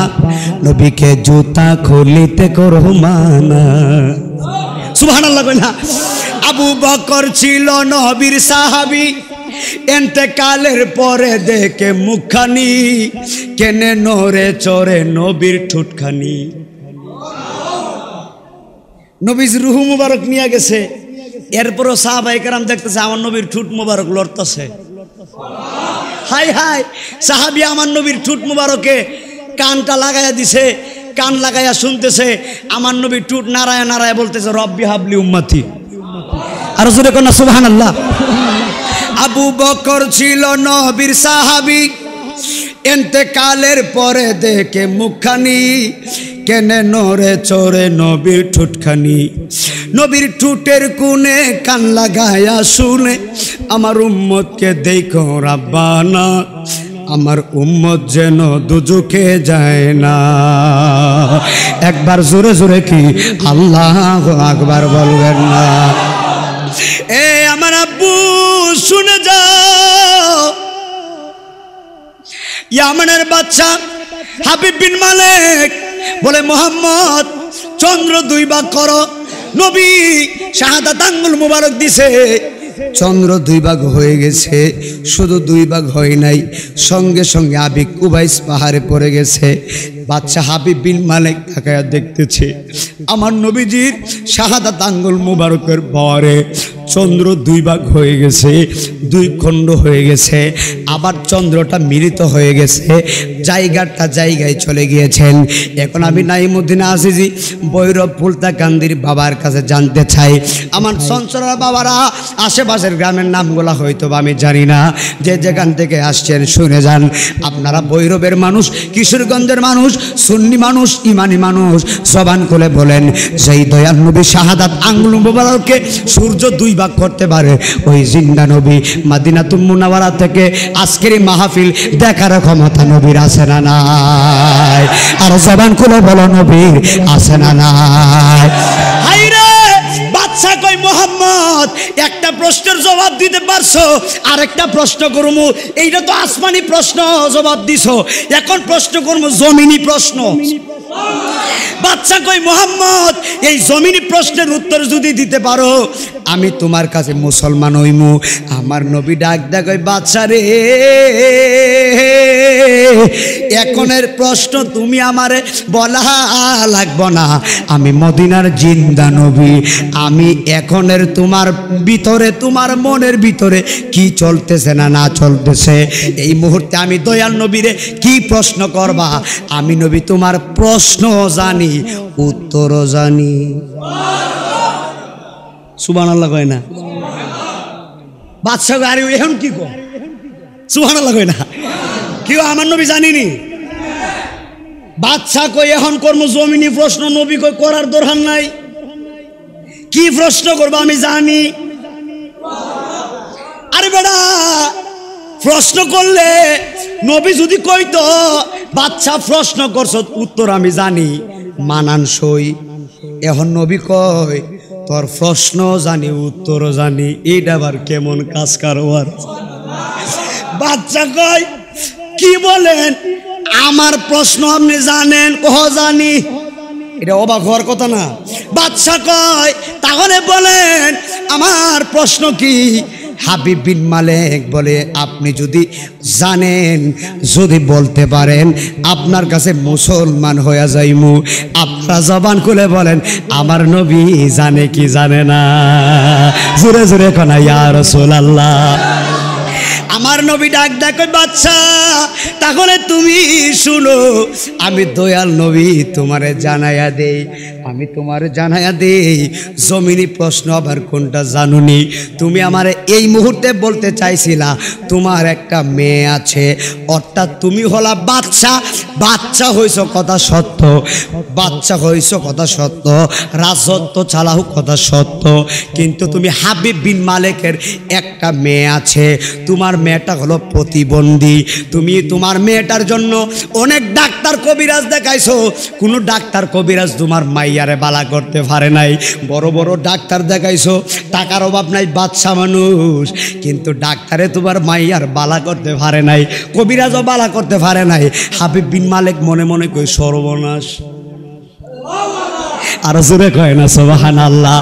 নবীকে জুতা খুলিতে করো মানা। সুবহানাল্লাহ কইনা। আবু বকর ছিল নবীর সাহাবী, এন্তেকালের পরে দেখে মুখখানি, কেনে নরে চরে নবীর ঠোঁটখানি। নবীর রূহ মুবারক নিয়ে গেছে, এরপরও সাহাবায়ে কেরাম দেখতেছে আমার নবীর ঠোঁট মুবারক লড়তেছে। হাই হাই, সাহাবী আমার নবীর ঠোঁট মুবারকে কানটা লাগাইয়া দিছে, কান লাগাইয়া শুনতেছে, আমার নবীর ঠোঁট নারায়া নারায়া বলতেছে রব্বি হাবলি উম্মতি। আর জোরে কোন সুবহানাল্লাহ। আবু বকর ছিল নবীর সাহাবী, এন্তেকালের পরে দেখে মুখখানি, কেনে নরে চরে নবীর ঠোঁটখানি, নবীর ঠোঁটের কোণে কান লাগায়া শুনে, আমার উম্মতকে দেখো রাব্বানা, আমার উম্মত যেন দুজকে যায় না। একবার জোরে জোরে কি আল্লাহু আকবার বলবেন না? এ আমার আব্বু শুনে যাও, ইয়ামানের বাদশা হাবিব বিন মালিক বলে মুহাম্মদ চন্দ্র দুই ভাগ করো। নবী শাহাদাত আঙ্গুল মুবারক দিছে, চন্দ্র দুই ভাগ হয়ে গেছে। শুধু দুই ভাগ হয় নাই, সঙ্গে সঙ্গে আবি কুবাইস পাহাড়ে পড়ে গেছে। বাদশা হাবিব বিন মালিক তাকায়া দেখতেছে আমার নবীজির শাহাদাত আঙ্গুল মুবারকের পরে চন্দ্র দুই ভাগ হয়ে গেছে, দুই খণ্ড হয়ে গেছে, আবার চন্দ্রটা মিলিত হয়ে গেছে, জায়গাটা জায়গায় চলে গিয়েছেন। এখন আমি নাইমুদ্দিন আজিজি ভৈরব ফুলতাকান্দির বাবার কাছে জানতে চাই, আমার সঞ্চরা বাবারা আশেপাশের গ্রামের নামগুলা হয়তো আমি জানি না, যে যেখান থেকে আসছেন শুনে যান। আপনারা ভৈরবের মানুষ, কিশোরগঞ্জের মানুষ, সুন্নি মানুষ, ইমানি মানুষ, জবান খুলে বলেন সেই দয়াল নবী শাহাদাত আঙ্গুল মুবারককে সূর্য দুই ভাগ করতে পারে, ওই জিন্দা নবী মদিনাতুল মুনাওয়ারা থেকে আজকের মাহফিল দেখার ক্ষমতা নবীর আছে না নাই? আর জবান খুলে বলো নবীর আছে না নাই? হায়রে বাদশা কই মুহাম্মদ একটা প্রশ্নের জবাব দিতে পারছো, আরেকটা প্রশ্ন করবো। এইটা তো আসমানি প্রশ্ন জবাব দিছো, এখন প্রশ্ন করবো জমিনি প্রশ্ন। বাচ্চা কই মুহাম্মদ এই জমিনি প্রশ্নের উত্তর যদি দিতে পারো আমি তোমার কাছে মুসলমান হইমু। আমার নবী ডাক দেয় কই বাচ্চা রে, এখনের প্রশ্ন তুমি আমারে বলা লাগবো না, আমি মদিনার জিন্দা নবী। আমি এখনের তোমার ভিতরে, তোমার মনের ভিতরে কি চলতেছে না না চলতেছে, এই মুহূর্তে আমি দয়াল নবীরে কি প্রশ্ন করবা, আমি নবী তোমার প্রশ্ন জানি, উত্তরও জানি। সুবহানাল্লাহ কয় না? বাদশা আরে এখন কি কয়? সুবহানাল্লাহ কয় না? কেউ আমার নবী জানিনি? বাদশা কই এখন কর্ম জমিনি প্রশ্ন, নবী কই করার দরকার নাই। কি প্রশ্ন করবো আমি জানি। আরে বেড়া প্রশ্ন করলে নবী যদি কইতো বাদশা প্রশ্ন করছ উত্তর আমি জানি, মানানসই। এখন নবী কয় তোর প্রশ্ন জানি উত্তরও জানি, এইটা আবার কেমন কাজ কারবার? বাচ্চা কয় কি বলেন, আমার প্রশ্ন আপনি জানেন? কহ জানি। এটা অবাক হওয়ার কথা না। বাদশা কয় তাহলে বলেন আমার প্রশ্ন কি? হাবিব বিন মালিক বলে আপনি যদি জানেন, যদি বলতে পারেন আপনার কাছে মুসলমান হয়ে যাইমু। আপনারা জবান খুলে বলেন আমার নবী জানে কি জানে না? জোরে জোরে কোনা ইয়া রাসূলুল্লাহ। আমার নবী ডাক ডাক বাচ্চা তাহলে তুমি শুনো, আমি দয়াল নবী তোমারে জানাইয়া দেই, আমি তোমার জানাইয়া দেই জমিনি প্রশ্ন আবার কোনটা জানুনি? তুমি আমারে এই মুহূর্তে বলতে চাইছিলা তোমার একটা মেয়ে আছে, অর্থাৎ তুমি হলা বাচ্চা। বাচ্চা হইছ কথা সত্য, বাচ্চা হইছ কথা সত্য, রাজত্ব চালাও কথা সত্য, কিন্তু তুমি হাবিব বিন মালিকের একটা মেয়ে আছে, তোমার মেয়েটা হলো প্রতিবন্ধী। তুমি তোমার মেয়েটার জন্য অনেক ডাক্তার কবিরাজ দেখাইছো, কোনো ডাক্তার কবিরাজ তোমার মাইয়ারে বালা করতে পারে নাই। বড় বড় ডাক্তার দেখাইছো, টাকার অভাব নাই, বাদশা মানুষ, কিন্তু ডাক্তারে তোমার মাইয়ার বালা করতে পারে নাই, কবিরাজও বালা করতে পারে নাই। হাবিব বিন মালিক মনে মনে কই সর্বনাশ। আর জোরে কয় না সুবহানাল্লাহ।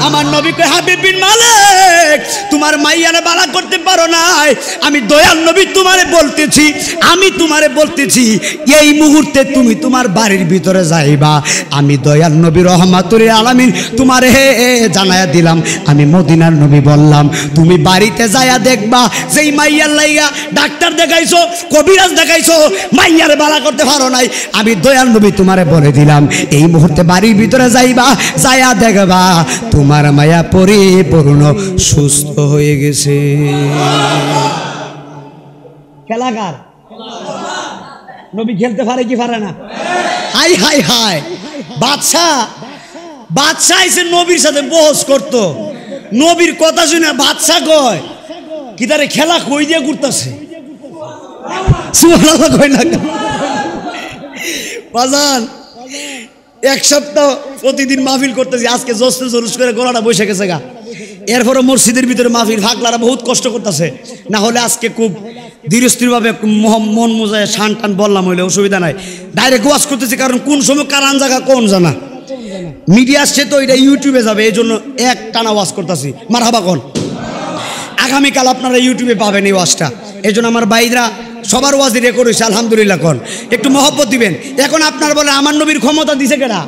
আমার নবী কয় হাবিব বিন মালিক তোমার মাইয়ারে বালা করতে পারো নাই, আমি দয়াল নবী তোমারে বলতেছি, আমি তোমারে বলতেছি এই মুহূর্তে তুমি তোমার বাড়ির ভিতরে যাইবা। আমি দয়াল নবী রহমাতুল আলামিন তোমারে জানায়া দিলাম, আমি মদিনার নবী বললাম, তুমি বাড়িতে যায়া দেখবা যেই মাইয়ার লাইগা ডাক্তার দেখাইছো, কবিরাজ দেখাইছো, মাইয়ারে বালা করতে পারো নাই, আমি দয়াল নবী তোমারে বলে দিলাম এই মুহূর্তে বাড়ির ভিতরে যাইবা, যায়া দেখবা তোমার মায়া পরিপূর্ণ সুস্থ হয়ে গেছে। খেলাকার নবী খেলতে পারে কি পারে না? হাই হাই হাই, বাদশা এসে নবীর সাথে বহস করতো, নবীর কথা শুনে বাদশা কয় কি তারে খেলা কই দিয়ে ঘুরতেছে। সুবহানাল্লাহ কয় না? বাজান এক সপ্তাহ প্রতিদিন মাহফিল করতেছি, আজকে জোস্তে জরুস করে গলাটা বসে গেছে গা। এরপরে মসজিদের ভিতরে মাহফিল, ফাঁকলারা বহুত কষ্ট করতেছে, না হলে আজকে খুব ধীরস্থিরভাবে মন মোজায় শান টান বললাম, হইলে অসুবিধা নাই। ডাইরেক্ট ওয়াজ করতেছি, কারণ কোন সময় কারান জায়গা কোন জানা, মিডিয়া আসছে তো এটা ইউটিউবে যাবে, এই জন্য এক টানা ওয়াজ করতেছি। মারহাবা কোন, আগামীকাল আপনারা ইউটিউবে পাবেন এই ওয়াজটা। এই জন্য আমার ভাইরা সবার ওয়াজ রেকর্ড হয়েছে, আলহামদুলিল্লাহ। কোন একটু মহব্বত দিবেন। এখন আপনারা বলে আমার নবীর ক্ষমতা দিছে কেডা?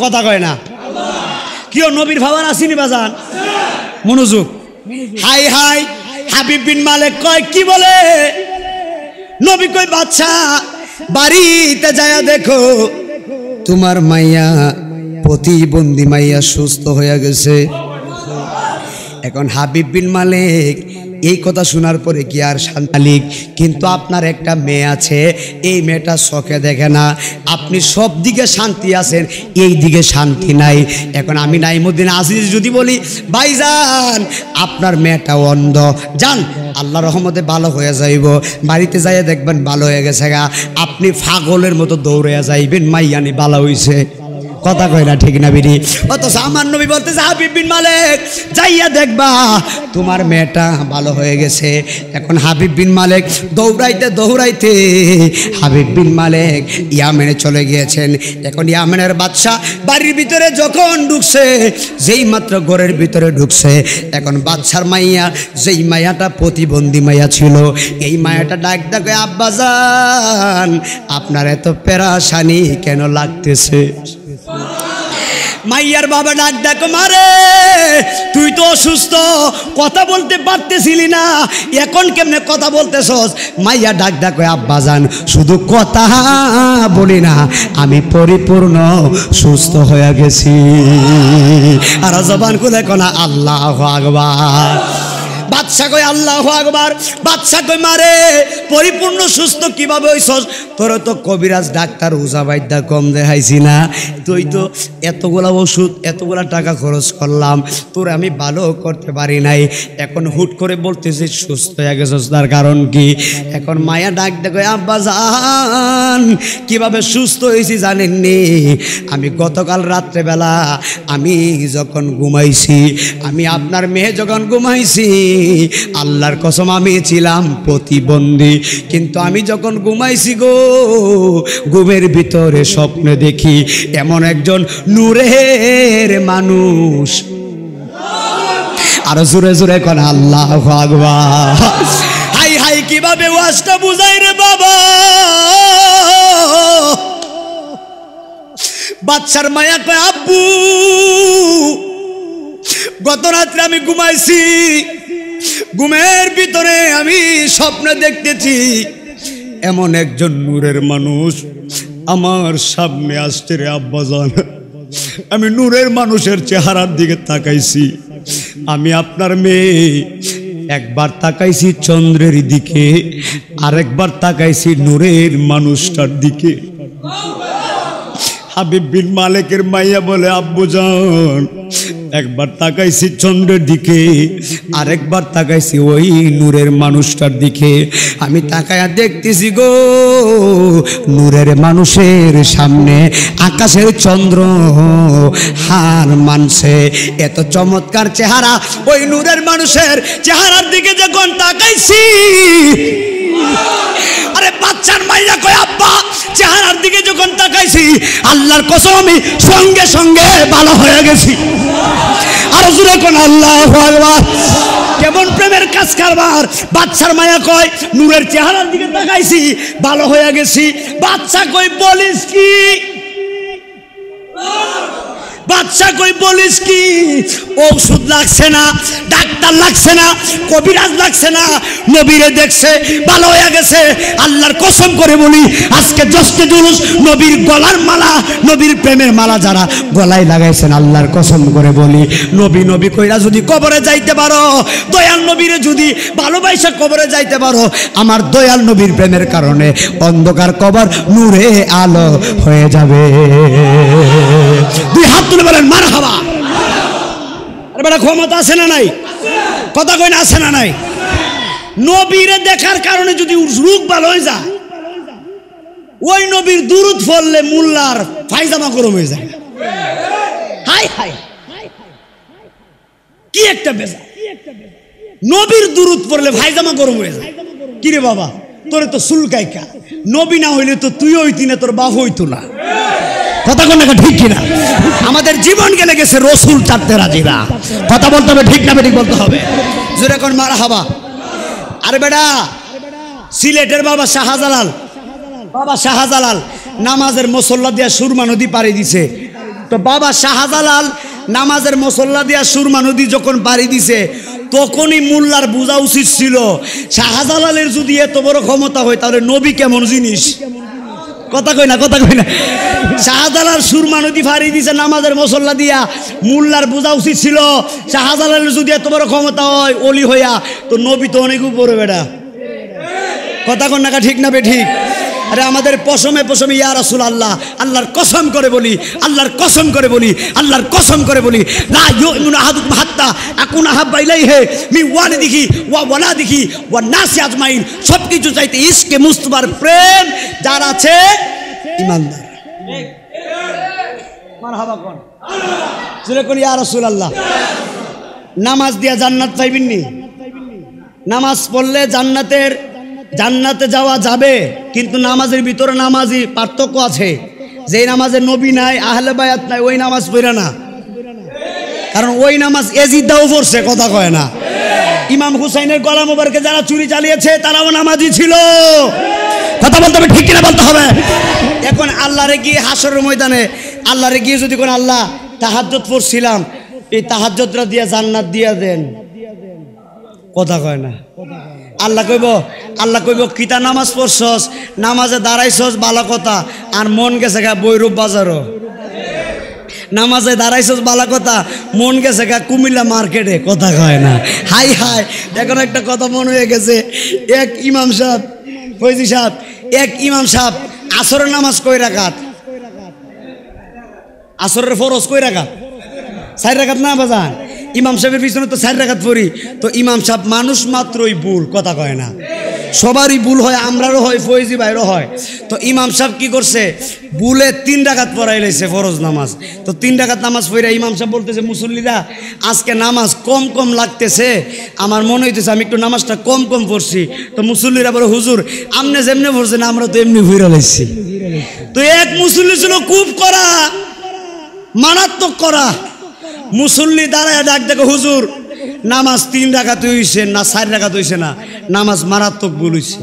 কথা কয় না কেউ? নবীর ভাবার আসিনি বাজান, মনোযোগ। হাই হাই, হাবিব বিন মালিক কয় কি বলে? নবী কয় বাচ্চা বাড়িতে যায়া দেখো তোমার মাইয়া, প্রতিবন্ধী মাইয়া সুস্থ হয়ে গেছে। এখন হাবিব বিন মালিক এই কথা শোনার পরে কি আর শান্তি? কিন্তু আপনার একটা মেয়ে আছে, এই মেয়েটা চোখে দেখে না, আপনি সব দিকে শান্তি আছেন, এই দিকে শান্তি নাই। এখন আমি নাইমুদ্দিন আজিজ যদি বলি ভাইজান আপনার মেয়েটা অন্ধ, যান আল্লাহ রহমতে ভালো হয়ে যাইব, বাড়িতে যাইয়া দেখবেন ভালো হয়ে গেছে গা, আপনি পাগলের মতো দৌড়ে যাইবেন মাইয়ানি ভালো হইছে। কথা কয় না ঠিক না বিড়ি। অথচ আমার নবী বলতেছে হাবিব বিন মালিক যাইয়া দেখবা তোমার মেয়েটা ভালো হয়ে গেছে। এখন হাবিব বিন মালিক দৌড়াইতে দৌড়াইতে হাবিব বিন মালিক ইয়ামেনে চলে গিয়েছেন। এখন ইয়ামেনের বাদশা বাড়ির ভিতরে যখন ঢুকছে, যেই মাত্র ঘরের ভিতরে ঢুকছে, এখন বাদশার মাইয়া যেই মায়াটা প্রতিবন্ধী মায়া ছিল, এই মায়াটা ডাক ডাকে আব্বাজান আপনার এত পেরাশানি কেন লাগতেছে? মাইয়ার বাবা ডাক ডাকো মারে তুই তো অসুস্থ, কথা বলতে পারতেছিলি না, এখন কেমনে কথা বলতেছস? মাইয়া ডাক ডাকো আব্বাজান শুধু কথা বলি না, আমি পরিপূর্ণ সুস্থ হয়ে গেছি। আর জবান খুলে কোনা আল্লাহু আকবার। বাদশা কই আল্লাহু আকবার। বাদশা কই মারে পরিপূর্ণ সুস্থ কিভাবে হইছস? তোর তো কবিরাজ ডাক্তার ওঝা বাইদ্যা কম দেখাইছি না, তুই তো এতগুলা ওষুধ এতগুলা টাকা খরচ করলাম, তোর আমি ভালো করতে পারি নাই, এখন হুট করে বলতেছিস সুস্থ হয়ে গেছস, তার কারণ কি? এখন মায়া ডাক দেখো আব্বাজান কিভাবে সুস্থ হয়েছি জানেননি? আমি গতকাল রাত্রেবেলা আমি যখন ঘুমাইছি, আমি আপনার মেয়ে যখন ঘুমাইছি, আল্লাহর কসম আমি ছিলাম প্রতিবন্ধী, কিন্তু আমি যখন ঘুমাইছি গো, ঘুমের ভিতরে স্বপ্নে দেখি এমন একজন নূরের মানুষ। আরো জোরে জোরে কোন আল্লাহু আকবার। হাই হাই কিভাবে ওয়াজটা বুঝাই রে বাবা। বাচ্চার মায়া কয় আব্বু গত রাত্রে আমি ঘুমাইছি, ঘুমের ভিতরে আমি স্বপ্ন দেখতেছি এমন একজন নূরের মানুষ আমার সামনে আসছে রে আব্বাজান। আমি নূরের মানুষের চেহারার দিকে তাকাইছি, আমি আপনার মেয়ে একবার তাকাইছি চন্দ্রের দিকে, আরেকবার তাকাইছি নূরের মানুষটার দিকে। হাবিব বিন মালিকের মাইয়া বলে আব্বুজান একবার তাকাইছি চন্দ্রের দিকে, আরেকবার তাকাইছি ওই নূরের মানুষটার দিকে। আমি তাকায়া দেখতেছি গো নূরের মানুষের সামনে আকাশের চন্দ্র হার মানছে। এত চমৎকার চেহারা, ওই নূরের মানুষের চেহারার দিকে যখন তাকাইছি, আরে বাচ্চার মাইয়া কয় আব্বা চেহারার দিকে যখন তাকাইছি আল্লাহর কসম আমি সঙ্গে সঙ্গে ভালো হয়ে গেছি। আর জোরে কোন আল্লাহু আকবার। কেমন প্রেমের কাজ কারবার। বাচ্চার মায়া কয় নূরের চেহারার দিকে তাকাইছি ভালো হয়ে গেছি। বাচ্চা কই বলিস কি? বাচ্চা কই বলিস কি? ঔষধ লাগছে না, ডাক্তার লাগছে না, কবিরাজ লাগছে না, নবীরে দেখছে ভালো হয়ে গেছে। আল্লাহর কসম করে বলি আজকে জস্তে জুলুস নবীর গলার মালা, নবীর প্রেমের মালা যারা গলায় লাগাইছেন, আল্লাহর কসম করে বলি নবী নবী কইরা যদি কবরে যাইতে পারো, দয়াল নবীরে যদি ভালোবাসা কবরে যাইতে পারো, আমার দয়াল নবীর প্রেমের কারণে অন্ধকার কবর নূরে আলো হয়ে যাবে। দুই হাত তুলে বলেন মারহাবা। আরে বেটা ক্ষমতা আছে না নাই? কথা কই না আছে না নাই? নবীরে দেখার কারণে যদি রোগ ভালো হয়ে যায়, ওই নবীর দুরূদ পড়লে মোল্লার পায়জামা গরম হয়ে যায়। হাই হাই কি একটা বেজা। নবীর দুরূদ পড়লে পায়জামা গরম হয়ে যায়। কি রে বাবা তোরে তো চুলকাইকা, নবী না হইলে তো তুই হইতি না, তোর বাপ হইতো না। কথা কোন ঠিক কিনা? আমাদের জীবন গেলে গেছে রসুল চাটতে রাজিরা। কথা বলতে হবে ঠিক না ঠিক বলতে হবে। জোরে কোন মারহাবা। আরে বেটা সিলেটের বাবা শাহজালাল, বাবা শাহজালাল নামাজের মুসল্লা দিয়া সুরমা নদী পাড়ি দিছে। তো বাবা শাহজালাল নামাজের মুসল্লা দিয়া সুরমা নদী যখন পাড়ি দিছে, তখনই মোল্লার বোঝা উচিত ছিল শাহজালালের যদি এত বড় ক্ষমতা হয় তাহলে নবী কেমন জিনিস। কথা কই না, কথা কই না। শাহজালাল সুরমা নদী ফাড়ি দিছে নামাজের মুসল্লা দিয়া, মোল্লার বোঝা উচিত ছিল শাহজালালের যদি এত বড় ক্ষমতা হয় অলি হইয়া, তো নবী তো অনেক উপরে বেটা। কথা কন না ঠিক না বে ঠিক? আরে আমাদের পশমে পশমে ইয়া রাসূলুল্লাহ, আল্লাহর কসম করে বলি, আল্লাহর কসম করে বলি, আল্লাহর কসম করে বলি, লা ইউমিনু আহাদুকুম হাত্তা আকুনা হাব্বা ইলাইহি মিন ওয়ালিদিহি ওয়া ওয়ালাদিহি ওয়া নাসি আজমাইন। সবকিছু চাইতে ইশকে মুস্তাফার প্রেম যার আছে ইমানদার। মারহাবা কোন জোরে কোন ইয়া রাসূলুল্লাহ। নামাজ দিয়া জান্নাত পাইবেন নি? নামাজ পড়লে জান্নাতে যাওয়া যাবে, কিন্তু নামাজের ভিতরে নামাজি পার্থক্য আছে। যেই নামাজে নবী নাই, আহলে বায়াত নাই, ওই নামাজ পড়ে না। কারণ ওই নামাজ এজিদাও পড়ছে, কথা কয় না। ইমাম হুসাইনের গলা মোবারকে যারা চুরি চালিয়েছে তারাও নামাজি ছিল, কথা বলতে হবে, ঠিক কিনা বলতে হবে। এখন আল্লাহরে গিয়ে হাসরের ময়দানে আল্লাহরে গিয়ে যদি কোন আল্লাহ তাহাজ্জুদ পড়ছিলাম, এই তাহাজ্জুদটা দিয়ে জান্নাত দিয়া দেন, কথা কয় না। আল্লাহ কইব কিতা নামাজ পড়ছস, নামাজে দাঁড়াইছস বালা কথা, আর মন গেছে গা বৈরূপ বাজারও। নামাজে দাঁড়াইছস বালা কথা, মন গেছে গা কুমিল্লা মার্কেটে, কথা কয় না। হাই হাই, এখন একটা কথা মনে হয়ে গেছে। এক ইমাম সাহেব, ফৈজি সাহেব, এক ইমাম সাহেব আসরের নামাজ কয় রাকাত? আসরের ফরজ কয় রাকাত? 4 রাকাত না বাজান? ইমাম সাহেবের পিছনে তো 4 রাকাত পড়ি। তো ইমাম সাহেব মানুষ মাত্রই ভুল, কথা কয় না। সবারই ভুল হয়, আমরারও হয়, ফৈজি ভাইরও হয়। তো ইমাম সাহেব কি করছে, ভুলে 3 রাকাত পড়াই লাইছে ফরজ নামাজ। তো 3 রাকাত নামাজ পড়ে ইমাম সাহেব বলতেছে, মুসল্লিরা আজকে নামাজ কম কম লাগতেছে, আমার মনে হইতেছে আমি একটু নামাজটা কম কম পড়ছি। তো মুসল্লিরা বলে, হুজুর আমনে যেমনি পড়ছেন আমরা তো এমনি ঘুরে লাইছি। তো এক মুসল্লি ছিল খুব করা, মারাত্মক করা। মুসল্লি দাঁড়ায় ডাক দেখো, হুজুর নামাজ 3 রাকাত হইছে না 4 রাকাত হইছে না, নামাজ মারাত্মক ভুল হইছে।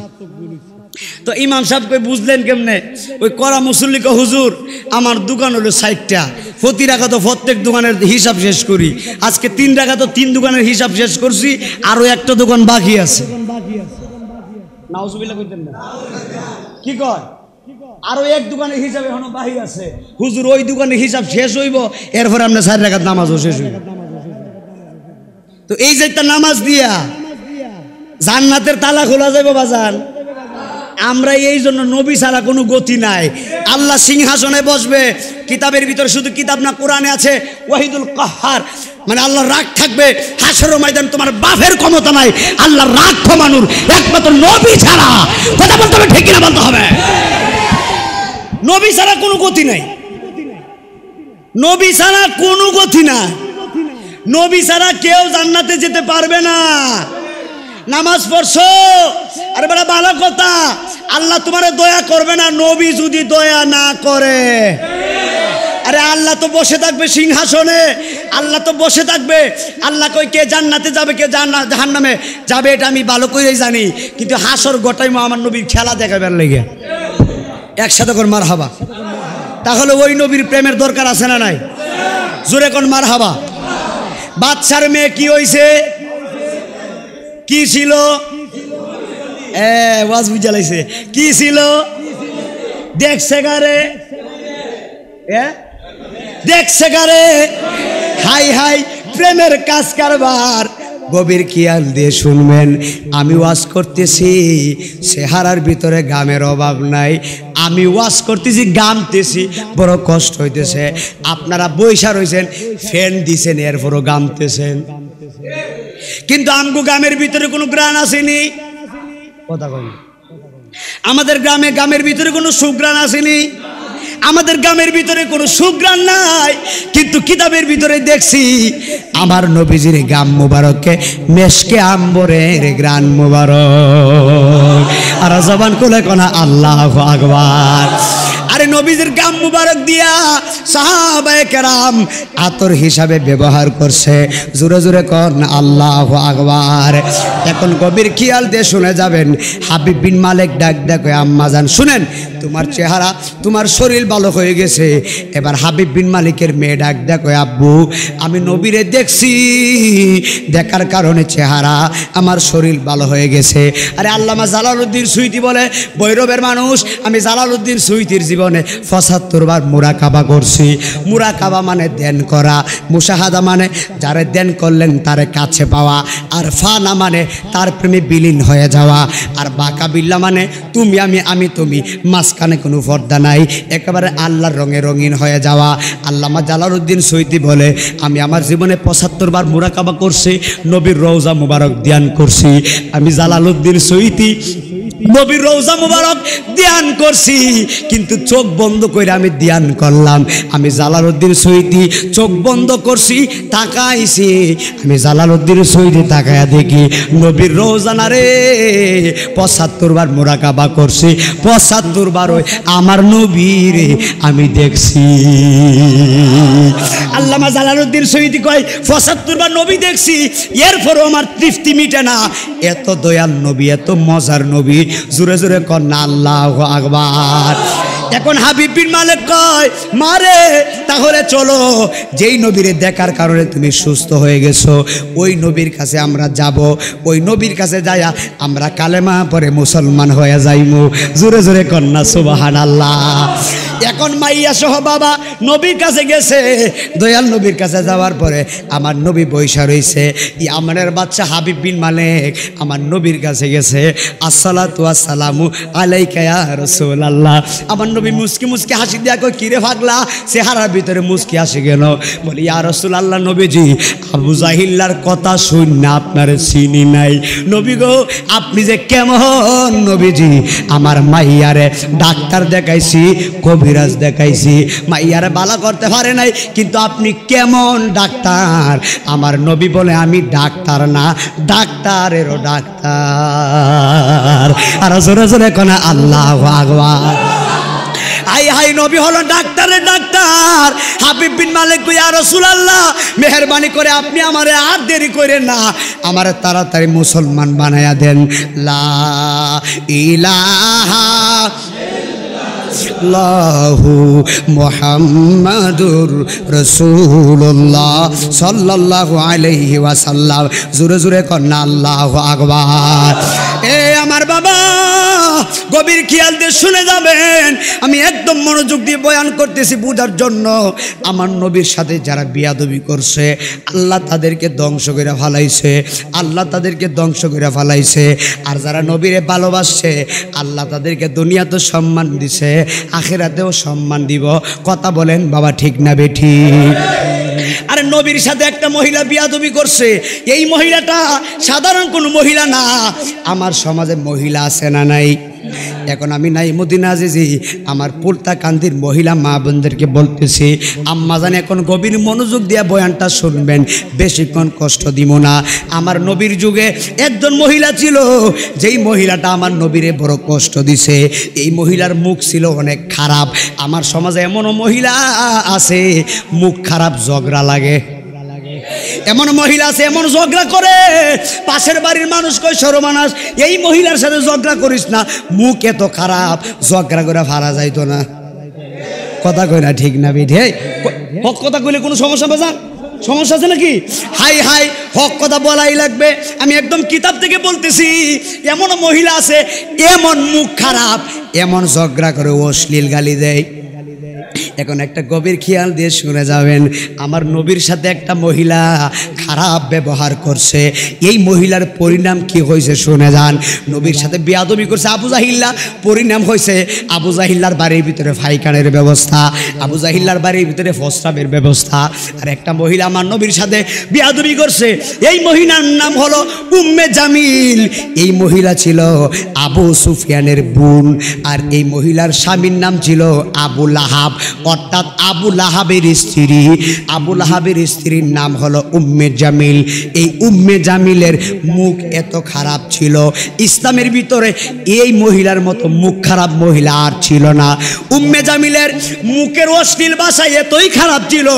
তো ইমাম সাহেবকে বুঝলেন কেমনে? ওই করা মুসল্লিকে, হুজুর আমার দোকান হলো 60টা, প্রতি রাকাত প্রত্যেক দোকানের হিসাব শেষ করি, আজকে 3 রাকাত 3 দোকানের হিসাব শেষ করছি, আরো একটা দোকান বাকি আছে। নাউজুবিল্লাহ কইতেন না, কি কয়? আরো এক দোকানের হিসাব এখনো বাকি আছে, হুজুর ওই দোকানের হিসাব শেষ হইব, এরপর আমরা 4 রাকাত নামাজও শেষ হইব। তো এই যে একটা নামাজ দিয়া জান্নাতের তালা খোলা যাবে বাজান। আমরা এই জন্য নবী ছাড়া কোনো গতি নাই। আল্লাহ সিংহাসনে বসবে, কিতাবের ভিতরে শুধু কিতাব না, কোরআনে আছে ওয়াহিদুল কাহ্হার, মানে আল্লাহর রাগ থাকবে হাসরের ময়দান। তোমার বাপের ক্ষমতা নাই আল্লাহর রাগ থামানোর, একমাত্র নবী ছাড়া, কথা বলতে হবে, ঠিক কিনা বলতে হবে। নবী ছাড়া কোনো গতি নাই, নবী ছাড়া কোনো গতি না, নবী ছাড়া কেউ জান্নাতে যেতে পারবে না। নামাজ পড়ছো, আরে বড় ভালো কথা, আল্লাহ তোমারে দয়া করবে না নবী যদি দয়া না করে। আরে আল্লাহ তো বসে থাকবে সিংহাসনে, আল্লাহ তো বসে থাকবে। আল্লাহ কই কে জান্নাতে যাবে কে জাহান্নামে যাবে এটা আমি ভালো করেই জানি, কিন্তু হাসর গোটাই আমার নবীর খেলা দেখাবার লেগে। একসাথে কর মারহাবা। তাহলে ওই নবীর প্রেমের দরকার আছে না নাই? জোরে কোন মারহাবা। বাদশার মেয়ে কি হইছে, কি ছিল? ওয়াজ বুঝালাইছে, কি ছিল? দেখছে গারে, দেখছে গারে, হাই হাই প্রেমের কাজ কারবার। গভীর খেয়াল দিয়ে শুনবেন, আমি ওয়াজ করতেছি চেহারার ভিতরে গামের অভাব নাই, আমি ওয়াজ করতেছি গামতেছি, বড় কষ্ট হইতেছে। আপনারা বৈশা রয়েছেন, ফ্যান দিছেন, এরপরও গামতেছেন, কিন্তু আমগো গ্রামের ভিতরে কোনো গ্রাণ আসেনি, কথা কই। আমাদের গ্রামের ভিতরে কোনো সুগ্রাণ আসেনি, আমাদের গ্রামের ভিতরে কোনো সুগ্রাণ নাই, কিন্তু কিতাবের ভিতরে দেখছি আমার নবীজির গাম মুবারককে মেশকে আম্বরের গ্রাণ মুবারক। আর জবান খুলে কোনা আল্লাহু আকবার। আরে নবীজির গাম মুবারক দিয়া সাহাবায়ে কেরাম আতর হিসাবে ব্যবহার করছে। জোরে জোরে কোন আল্লাহু আকবার। এখন গভীর খেয়াল দিয়ে শুনে যাবেন, হাবিব বিন মালিক ডাক ডাকে, আম্মা জান শুনেন, তোমার চেহারা তোমার শরীর ভালো হয়ে গেছে। এবার হাবিব বিন মালিকের মেয়ে ডাক ডাকে, আব্বু আমি নবীরে দেখছি, দেখার কারণে চেহারা আমার শরীর ভালো হয়ে গেছে। আরে আল্লামা জালালউদ্দিন সুয়ুতি বলে, ভৈরবের মানুষ আমি জালালউদ্দিন সুয়ুতির জীবনে ৭৫ বার মুরাকাবা করছি। মুরাকাবা মানে ধ্যান করা, মুশাহাদা মানে যারে ধ্যান করলেন তারে কাছে পাওয়া, আর ফানা মানে তার প্রেমে বিলীন হয়ে যাওয়া, আর বাকা বিল্লা মানে তুমি আমি তুমি, মাঝখানে কোনো পর্দা নাই, একেবারে আল্লাহর রঙে রঙিন হয়ে যাওয়া। আল্লামা জালালউদ্দিন সুয়ুতি বলে, আমি আমার জীবনে ৭৫ বার মুরাকাবা করছি, নবীর রওজা মুবারক ধ্যান করছি। আমি জালালউদ্দিন সুয়ুতি নবীর রওজা মুবারক ধ্যান করছি, কিন্তু চোখ বন্ধ করে আমি ধ্যান করলাম। আমি জালালউদ্দিন সৈয়দী চোখ বন্ধ করছি, তাকাইছি, আমি জালালউদ্দিন সৈয়দী তাকায়া দেখি নবীর রওজা না রে, ৭৫ বার মুরাকাবা করছি, ৭৫ বার ওই আমার নবীর আমি দেখছি। আল্লামা জালালউদ্দিন সৈয়দী কয় ৭৫ বার নবী দেখছি, এরপরও আমার তৃপ্তি মিটে না। এত দয়াল নবী, এত মজার নবী, জোরে জোরে কর না আল্লাহু আকবার। এখন হাবিব বিন মালিক কয় মারে তাহলে চলো, যেই নবীরে দেখার কারণে তুমি সুস্থ হয়ে গেছো ওই নবীর কাছে আমরা যাব, ওই নবীর কাছে যাইয়া আমরা কালেমা পরে মুসলমান হয়ে যাইমু। জোরে জোরে কর না সুবহানাল্লাহ। এখন মাইয়া সহ বাবা নবীর কাছে গেছে, দয়াল নবীর কাছে যাওয়ার পরে আমার নবী বৈশা রইছে, ইয়ামানের বাচ্চা হাবিব বিন মালিক আমার নবীর কাছে গেছে, আসসালাতু আসসালামু আলাইকা ইয়া রাসূলুল্লাহ। আমার নবী মুস্কি মুস্কি হাসি দিয়া কই কিরে পাগলা, চেহারার ভিতরে মুস্কি আসে গেল। বলি ইয়া রাসূলুল্লাহ নবীজি, আবু জাহিল্লার কথা শুন না আপনারে চিনি নাই। নবী গো আপনি যে কেমন নবীজি, আমার মাইয়ারে ডাক্তার দেখাইছি, কবিরাজ দেখাইছি, মাইয়ারে বালা করতে পারে নাই, কিন্তু আপনি কেমন ডাক্তার? আমার নবী বলে আমি ডাক্তার না, ডাক্তারেরও ডাক্তার। আর জোরে জোরে কোনা আল্লাহু আকবার। হাই হাই নবী হলো ডাক্তারের ডাক্তার। হাবিব বিন মালিক ইয়া রাসূলুল্লাহ মেহেরবানি করে আপনি আমারে আর দেরি করেন না, আমারে তাড়াতাড়ি মুসলমান বানায়া দেন। লা ইলাহা ইল্লাল্লাহু মুহাম্মাদুর রাসূলুল্লাহ সাল্লাল্লাহু আলাইহি ওয়াসাল্লাম। জোরে জোরে কর না আল্লাহু আকবার। এ আমার বাবা গভীর খেয়াল দিয়ে শুনে যাবেন, আমি একদম মনোযোগ দিয়ে বয়ান করতেছি বুঝার জন্য। আমার নবীর সাথে যারা বিয়াদবি করছে আল্লাহ তাদেরকে ধ্বংস করে ফেলাইছে, আল্লাহ তাদেরকে ধ্বংস করে ফেলাইছে। আর যারা নবীরে ভালোবাসছে আল্লাহ তাদেরকে দুনিয়াতে সম্মান দিছে, আখিরাতেও সম্মান দিব। কথা বলেন বাবা, ঠিক না বেঠিক? আরে নবীর সাথে একটা মহিলা বিয়াদবি করছে, এই মহিলাটা সাধারণ কোনো মহিলা না। আমার সমাজে মহিলা আছে না নাই? এখন আমি নাই মদিনা আজিজি আমার পুলতা কান্দির মহিলা মা বোনদেরকে বলতেছি, আম্মা জান এখন গভীর মনোযোগ দিয়ে বয়ানটা শুনবেন, বেশিক্ষণ কষ্ট দিব না। আমার নবীর যুগে একজন মহিলা ছিল, যেই মহিলাটা আমার নবীরে বড় কষ্ট দিছে। এই মহিলার মুখ ছিল অনেক খারাপ। আমার সমাজে এমনও মহিলা আছে মুখ খারাপ, ঝগড়া লাগে। এমন মহিলা আছে এমন ঝগড়া করে, পাশের বাড়ির মানুষ কই সরমানাস এই মহিলার সাথে ঝগড়া করিস না, মুখ এত খারাপ, ঝগড়া করে ফারা যাইতো না। কথা কই না, ঠিক না বিধে? হক কথা কইলে কোনো সমস্যা বাজান? সমস্যা আছে নাকি? হাই হাই হক কথা বলাই লাগবে। আমি একদম কিতাব থেকে বলতেছি, এমন মহিলা আছে এমন মুখ খারাপ, এমন ঝগড়া করে, অশ্লীল গালি দেয়। এখন একটা গভীর খেয়াল দিয়ে শুনে যাবেন, আমার নবীর সাথে একটা মহিলা খারাপ ব্যবহার করছে, এই মহিলার পরিণাম কি হয়েছে শুনে যান। নবীর সাথে বেয়াদবি করছে আবু জাহিল্লা, পরিণাম হয়েছে আবু জাহিল্লার বাড়ির ভিতরে ফাইখানের ব্যবস্থা, আবু জাহিল্লার বাড়ির ভিতরে প্রস্রাবের ব্যবস্থা। আর একটা মহিলা আমার নবীর সাথে বেয়াদবি করছে, এই মহিলার নাম হলো উম্মে জামিল। এই মহিলা ছিল আবু সুফিয়ানের বোন, আর এই মহিলার স্বামীর নাম ছিল আবু লাহাব, অর্থাৎ আবু লাহাবের স্ত্রী। আবু লাহাবের স্ত্রীর নাম হলো উম্মে জামিল। এই উম্মে জামিলের মুখ এত খারাপ ছিল, ইসলামের ভিতরে এই মহিলার মতো মুখ খারাপ মহিলা আর ছিল না। উম্মে জামিলের মুখের অশ্লীল ভাষা এতই খারাপ ছিল,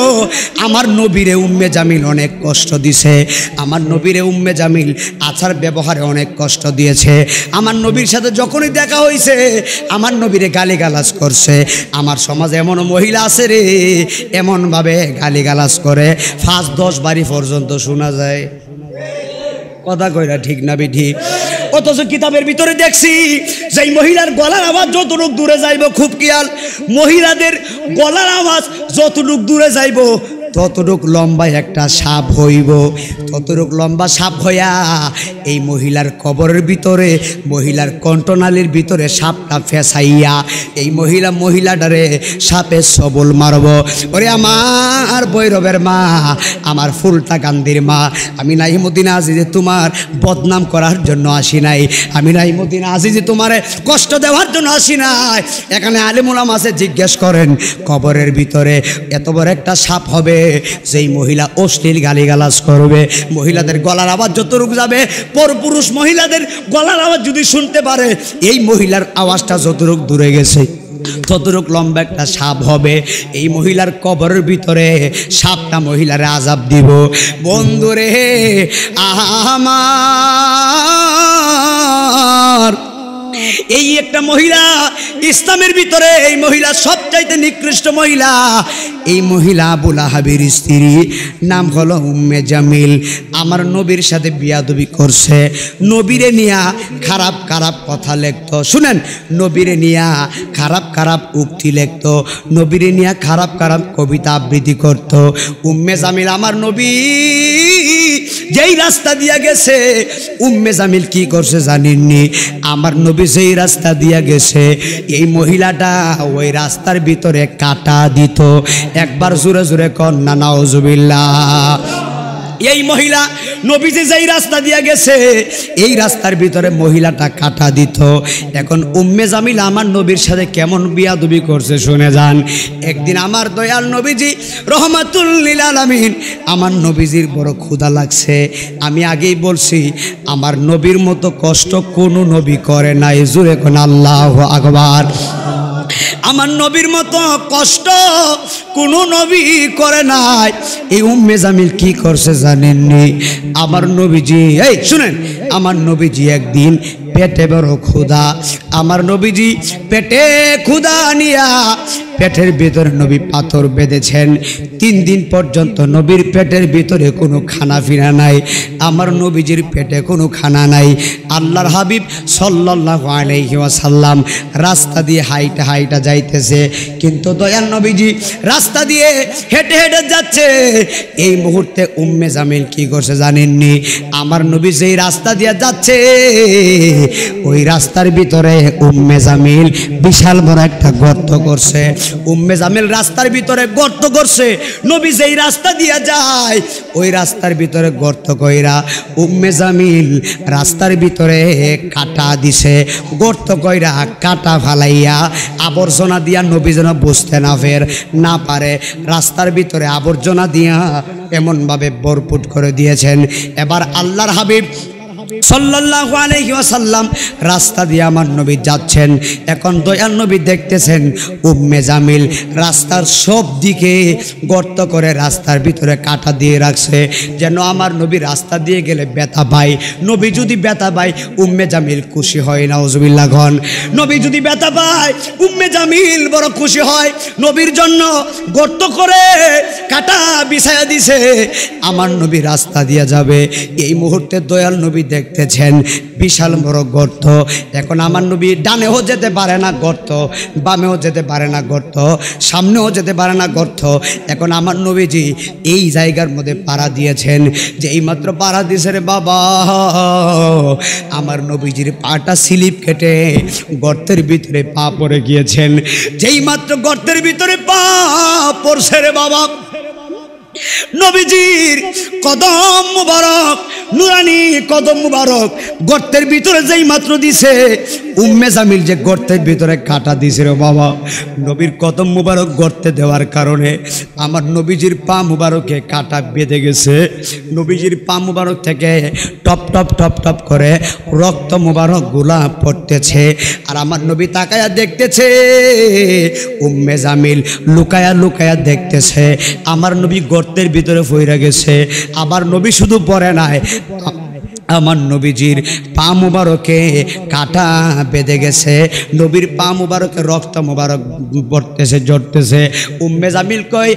আমার নবীরে উম্মে জামিল অনেক কষ্ট দিছে। আমার নবীরে উম্মে জামিল আচার ব্যবহারে অনেক কষ্ট দিয়েছে। আমার নবীর সাথে যখনই দেখা হয়েছে আমার নবীরে গালিগালাজ করছে। আমার সমাজে এমন মহিলা আছে রে, এমনভাবে গালিগালাজ করে ৫-১০ বাড়ি পর্যন্ত শোনা যায়। কথা কইরা ঠিক না বিধি? অথচ কিতাবের ভিতরে দেখছি যে মহিলার গলার আওয়াজ যতটুক দূরে যাইব, খুব খেয়াল, মহিলাদের গলার আওয়াজ যতটুক দূরে যাইব ততটুক লম্বা একটা সাপ হইব, ততটুক লম্বা সাপ হইয়া এই মহিলার কবরের ভিতরে মহিলার কণ্ঠনালীর ভিতরে সাপটা ফেসাইয়া এই মহিলাটারে সাপে সবল মারব। ওরে আমার ভৈরবের মা, আমার ফুলটা গান্ধীর মা, আমি নাইমুদ্দিন আজিজে তোমার বদনাম করার জন্য আসি নাই, আমি নাইমুদ্দিন আজিজে তোমারে কষ্ট দেওয়ার জন্য আসি নাই। এখানে আলেম উলামা আছে, জিজ্ঞেস করেন কবরের ভিতরে এত বড় একটা সাপ হবে, যেই মহিলা অশ্লীল গালিগালাজ করবে, মহিলাদের গলার আওয়াজ যতটুকু যাবে, পরপুরুষ মহিলাদের গলার আওয়াজ যদি শুনতে পারে, এই মহিলার আওয়াজটা যতটুকু দূরে গেছে ততটুক লম্বা একটা সাপ হবে। এই মহিলার কবরের ভিতরে সাপটা মহিলারে আযাব দিব। বন্ধুরে আমার, এই একটা মহিলা ইসলামের ভিতরে, এই মহিলা সবচাইতে নিকৃষ্ট মহিলা। এই মহিলা আবু লাহাবের স্ত্রী, নাম হলো উম্মে জামিল। আমার নবীর সাথে বিয়াদবি করছে, নবীরে নিয়া খারাপ খারাপ কথা লিখতো। শুনেন, নবীরে নিয়া খারাপ খারাপ উক্তি লিখতো, নবীরে নিয়া খারাপ খারাপ কবিতা আবৃত্তি করত। উম্মে জামিল, আমার নবী যেই রাস্তা দিয়া গেছে, উম্মে জামিল কি করছে জানেননি? আমার নবী যেই রাস্তা দিয়া গেছে, এই মহিলাটা ওই রাস্তার ভিতরে কাটা দিত। একবার জোরে জোরে কন্যা নাউজুবিল্লাহ। এই মহিলা নবীজি যেই রাস্তা দিয়া গেছে, এই রাস্তার ভিতরে মহিলাটা কাটা দিত। এখন উম্মে জামিল আমার নবীর সাথে কেমন বিয়াদবি করছে শুনে যান। একদিন আমার দয়াল নবীজি রহমাতুল লিল আলামিন, আমার নবীজির বড় ক্ষুধা লাগছে। আমি আগেই বলছি, আমার নবীর মতো কষ্ট কোনো নবী করে নাই। জোরে কোন আল্লাহু আকবার। আমার নবীর মতো কষ্ট কোনো নবী করে নাই। এই উম্মে জামিল কি করছে জানেননি? আমার নবীজি, এই শুনেন, আমার নবীজি একদিন পেটে বড় ক্ষুধা, আমার নবীজি পেটে ক্ষুধা নিয়া পেটের ভিতরে নবী পাথর বেঁধেছেন। 3 দিন পর্যন্ত নবীর পেটের ভিতরে কোনো খানা ফিনা নাই, আমার নবীজির পেটে কোনো খানা নাই। আল্লাহর হাবিব সাল্লাল্লাহু আলাইহি ওয়াসাল্লাম রাস্তা দিয়ে হাইটা হাইটা যাইতেছে, কিন্তু দয়াল নবীজি রাস্তা দিয়ে হেঁটে হেঁটে যাচ্ছে। এই মুহূর্তে উম্মে জামিল কি করছে জানেননি? আমার নবী যেই রাস্তা দিয়ে যাচ্ছে, ওই রাস্তার ভিতরে উম্মে জামিল বিশাল বড় একটা গর্ত করছে। উম্মে জামিল রাস্তার ভিতরে গর্ত করছে, নবী যেই রাস্তা দিয়ে যায় ওই রাস্তার ভিতরে গর্ত কইরা উম্মে জামিল রাস্তার ভিতরে কাটা দিছে। গর্ত কইরা কাটা ফালাইয়া আবর্জনা দিয়া নবী যেন বুঝতে না পারে, রাস্তার ভিতরে আবর্জনা দিয়া এমনভাবে ভরপুর করে দিয়েছেন। এবার আল্লাহর হাবিব সাল্লাল্লাহু আলাইহি ওয়াসাল্লাম রাস্তা দিয়ে আমার নবী যাচ্ছেন। এখন দয়াল নবী দেখতেছেন উম্মে জামিল রাস্তার সব দিকে গর্ত করে রাস্তার ভিতরে কাটা দিয়ে রাখছে, যেন আমার নবী রাস্তা দিয়ে গেলে ব্যথা পায়। নবী যদি ব্যথা পায় উম্মে জামিল খুশি হয়, নাউজুবিল্লাহ গন। নবী যদি ব্যথা পায় উম্মে জামিল বড় খুশি হয়। নবীর জন্য গর্ত করে কাটা বিছায়া দিছে, আমার নবী রাস্তা দিয়ে যাবে। এই মুহূর্তে দয়াল নবী দেখতেছেন বিশাল বড় গর্ত। এখন আমার নবী ডানেও যেতে পারে না গর্ত, বামেও যেতে পারে না গর্ত, সামনেও যেতে পারে না গর্ত। এখন আমার নবীজি এই জায়গার মধ্যে পাড়া দিয়েছেন, যে এইমাত্র পাড়া দিয়েছে রে বাবা, আমার নবীজির পাটা স্লিপ কেটে গর্তের ভিতরে পা পড়ে গিয়েছেন। যেই মাত্র গর্তের ভিতরে পা পড়ছে রে বাবা, নবীজির কদম মুবারক, নুরানি কদম মুবারক গর্তের ভিতরে যেই মাত্র দিছে, উম্মে জামিল যে গর্তের ভিতরে কাটা দিছে রে বাবা, নবীর কদম মুবারক গর্তে দেওয়ার কারণে আমার নবীজির পা মুবারকে কাটা বেঁধে গেছে। নবীজির পা মুবারক থেকে টপ টপ টপ টপ করে রক্ত মুবারক গুলা পড়তেছে। আর আমার নবী তাকায়া দেখতেছে, উম্মে জামিল লুকায়া লুকায়া দেখতেছে। আমার নবী গর্তের ভিতরে পইরা গেছে। আবার নবী শুধু পড়ে নাই, আমার নবীজির পা মুবারকে কাটা বেঁধে গেছে, নবীর পা মুবারকে রক্ত মুবারক পড়তেছে, জড়তেছে। উম্মে জামিল কয়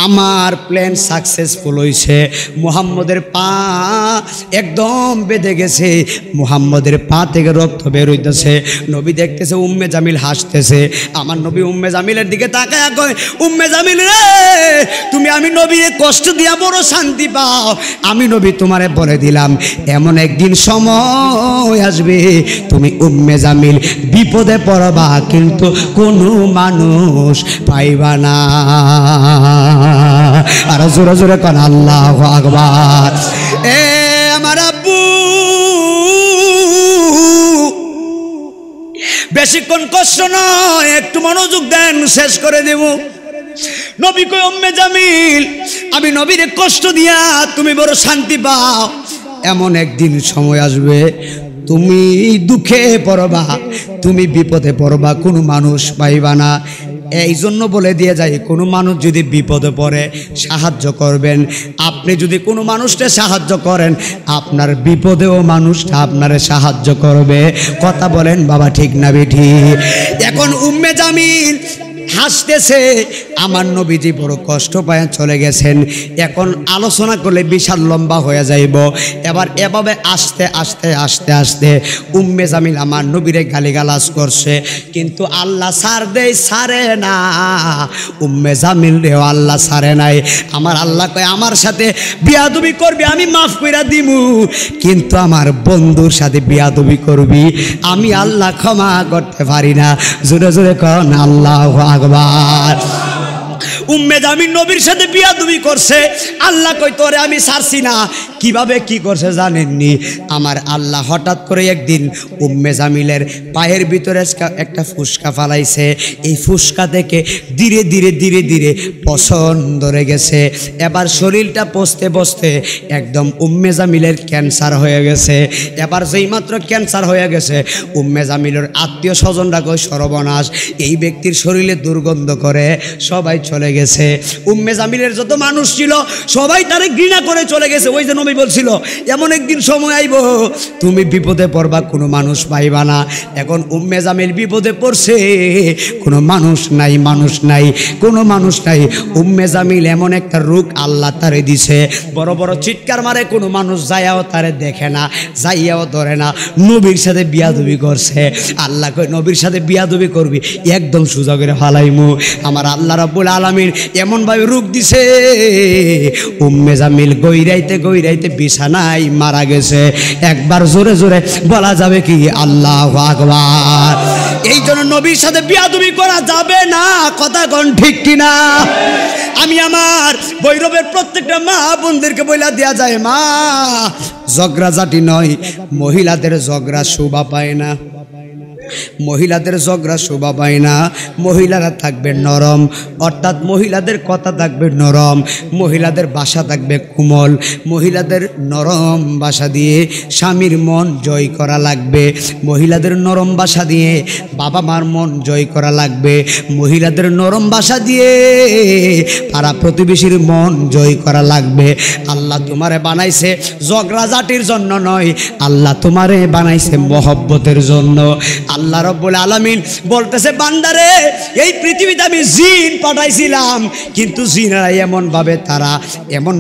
আমার প্ল্যান সাকসেসফুল হয়েছে, মুহাম্মদের পা একদম বেঁধে গেছে, মুহাম্মদের পা থেকে রক্ত বের হইতেছে। নবী দেখতেছে, উম্মে জামিল হাসতেছে। আমার নবী উম্মে জামিলের দিকে তাকায়া কয়, উম্মে জামিল রে, তুমি আমি নবীর কষ্ট দিয়া বড় শান্তি পাও, আমি নবী তোমারে বলে দিলাম এমন একদিন সময় আসবে তুমি উম্মে জামিল বিপদে পড়বা, কিন্তু কোনো মানুষ পাইবা না। আর জোরে জোরে কোন আল্লাহু আকবার। এ আমার আব্বু, বেশিক্ষণ কষ্ট নয়, একটু মনোযোগ দেন, শেষ করে দেব। নবী কই উম্মে জামিল, আমি নবীরে কষ্ট দিয়া তুমি বড় শান্তি পাও। এমন একদিন সময় আসবে তুমি দুঃখে পড়বা, তুমি বিপদে পড়বা, কোনো মানুষ পাইবা না। এই জন্য বলে দিয়ে যাই, কোনো মানুষ যদি বিপদে পড়ে সাহায্য করবেন। আপনি যদি কোনো মানুষকে সাহায্য করেন, আপনার বিপদেও মানুষটা আপনারে সাহায্য করবে। কথা বলেন বাবা, ঠিক না বেঠি? এখন উম্মে জামিল হাসতেছে, আমার নবীজি বড় কষ্ট পায় চলে গেছেন। এখন আলোচনা করলে বিশাল লম্বা হয়ে যাইব। এবার এভাবে আস্তে আস্তে আস্তে আস্তে উম্মে জামিল আমার নবীরে গালিগালাজ করছে, কিন্তু আল্লাহ সার দেয়, সারে না। উম্মে জামিল রেও আল্লাহ সারে নাই। আমার আল্লাহ কয় আমার সাথে বিয়াদবি করবি আমি মাফ কইরা দিমু, কিন্তু আমার বন্ধুর সাথে বিয়াদবি করবি আমি আল্লাহ ক্ষমা করতে পারি না। জোরে জোরে কন আল্লাহু আকবার। উম্মে জামিল নবীর সাথে বিয়াদবি করছে, আল্লাহ কই তোরে আমি ছাড়ছি না। কিভাবে কি করছে জানেননি? আমার আল্লাহ হঠাৎ করে একদিন উম্মে জামিলের পায়ের ভিতরে একটা ফুসকা ফালাইছে। এই ফুসকা থেকে ধীরে ধীরে ধীরে ধীরে পছন ধরে গেছে। এবার শরীরটা পচতে পচতে একদম উম্মে জামিলের ক্যান্সার হয়ে গেছে। এবার যেই মাত্র ক্যান্সার হয়ে গেছে, উম্মে জামিলের আত্মীয় স্বজনরা কই সর্বনাশ, এই ব্যক্তির শরীরে দুর্গন্ধ করে, সবাই চলে গেছে। উম্মে জামিলের যত মানুষ ছিল সবাই তারে ঘৃণা করে চলে গেছে। ওই যে নবী বলছিল এমন একদিন সময় আইব তুমি বিপদে পড়বা, কোনো মানুষ পাইবা না। এখন উম্মে জামিল বিপদে পড়ছে, কোনো মানুষ নাই, মানুষ নাই, কোনো মানুষ নাই। উম্মে জামিল এমন একটা রোগ আল্লাহ তারে দিছে, বড় বড় চিৎকার মারে, কোনো মানুষ যাইয়াও তারে দেখে না, যাইয়াও ধরে না। নবীর সাথে বিয়াদবি করছে। আল্লাহ কই নবীর সাথে বিয়াদবি করবি একদম সোজা করে ফালাইমু। আমার আল্লাহ রাব্বুল আলামিন এমন ভাবে রোগ দিছে, উম্মে জামিল গইরাইতে গইরাইতে বিছানায় মারা গেছে। একবার জোরে জোরে বলা যাবে কি আল্লাহু আকবার। এই জন্য নবীর সাথে বিয়াদবি করা যাবে না। কথা কোন ঠিক কিনা? আমি আমার ভৈরবের প্রত্যেকটা মা বোনদেরকে বইলা দেয়া যায়, মা ঝগড়াঝাটি নয়, মহিলাদের ঝগড়া শোভা পায় না, মহিলাদের ঝগড়া শোভা পায় না। মহিলারা থাকবে নরম, অর্থাৎ মহিলাদের কথা থাকবে নরম, মহিলাদের ভাষা থাকবে কোমল। মহিলাদের নরম ভাষা দিয়ে স্বামীর মন জয় করা লাগবে, মহিলাদের নরম ভাষা দিয়ে বাবা মার মন জয় করা লাগবে, মহিলাদের নরম ভাষা দিয়ে পাড়া প্রতিবেশীর মন জয় করা লাগবে। আল্লাহ তোমারে বানাইছে ঝগড়াঝাটির জন্য নয়, আল্লাহ তোমারে বানাইছে মহব্বতের জন্য। আল্লাহ রাব্বুল আলামিন বলতেছে, বান্দারে এই পৃথিবীতে আমি জিন পাঠাইছিলাম, কিন্তু জিনেরা এমন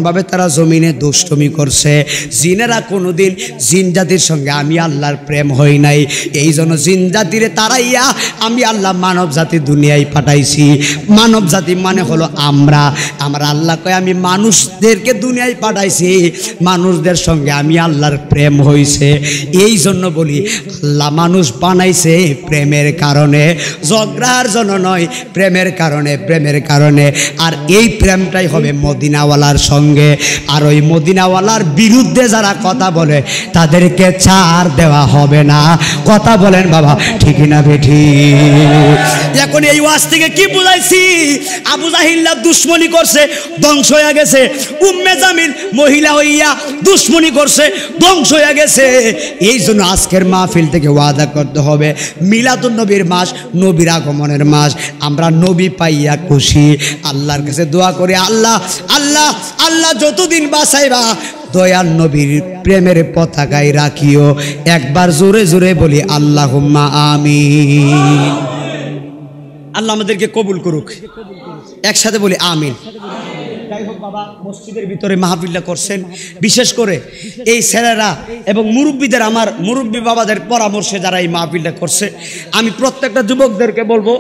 ভাবে তারা জমিনে দুষ্টমি করছে। জিনেরা কোনোদিন জিন জাতির সঙ্গে আমি আল্লাহর প্রেম হই নাই। এই জন্য জিন জাতিরে তারাইয়া আমি আল্লাহ মানব জাতি দুনিয়ায় পাঠাইছি। মানব জাতি মানে হলো আমরা। আমার আল্লাহ কয় আমি মানুষদেরকে দুনিয়ায় পাঠাইছি, মানুষদের সঙ্গে আমি আল্লাহর প্রেম হইছে। এই জন্য বলি আল্লাহ মানুষ বানাইছে প্রেমের কারণে, ঝগড়ার জন্য নয়, প্রেমের কারণে, প্রেমের কারণে। আর এই প্রেমটাই হবে মদিনাওয়ালার সঙ্গে। আর ওই মদিনাওয়ালার বিরুদ্ধে যারা কথা বলে তাদেরকে ছাড় দেওয়া হবে না। কথা বলেন বাবা, ঠিক না বেঠি? এখন এই ওয়াজ থেকে কি বুঝাইছি? আবু জাহিল্লা দুশ্মনী করছে, ধ্বংস হয়ে গেছে। উম্মে জামিল মহিলা হইয়া দুশ্মনী করছে, ধ্বংস হয়ে গেছে। এই জন্য আজকের মাহফিল থেকে ওয়াদা করতে হবে, মিলাদুন নবীর মাস, নবীর আগমনের মাস। আমরা নবী পাইয়া খুশি। আল্লাহর কাছে দোয়া করি, আল্লাহ আল্লাহ আল্লাহ যতদিন বাঁচাইবা দয়াল নবীর প্রেমের পতাকায় রাখিও। একবার জোরে জোরে বলি আল্লাহুম্মা আমিন। আল্লাহ আমাদেরকে কবুল করুক। একসাথে বলি আমিন। যাই হোক বাবা, মসজিদের ভিতরে মাহফিলটা করছেন, বিশেষ করে এই ছেলেরা এবং মুরব্বীদের, আমার মুরব্বী বাবাদের পরামর্শে যারা এই মাহফিলটা করছে, আমি প্রত্যেকটা যুবকদেরকে বলবো,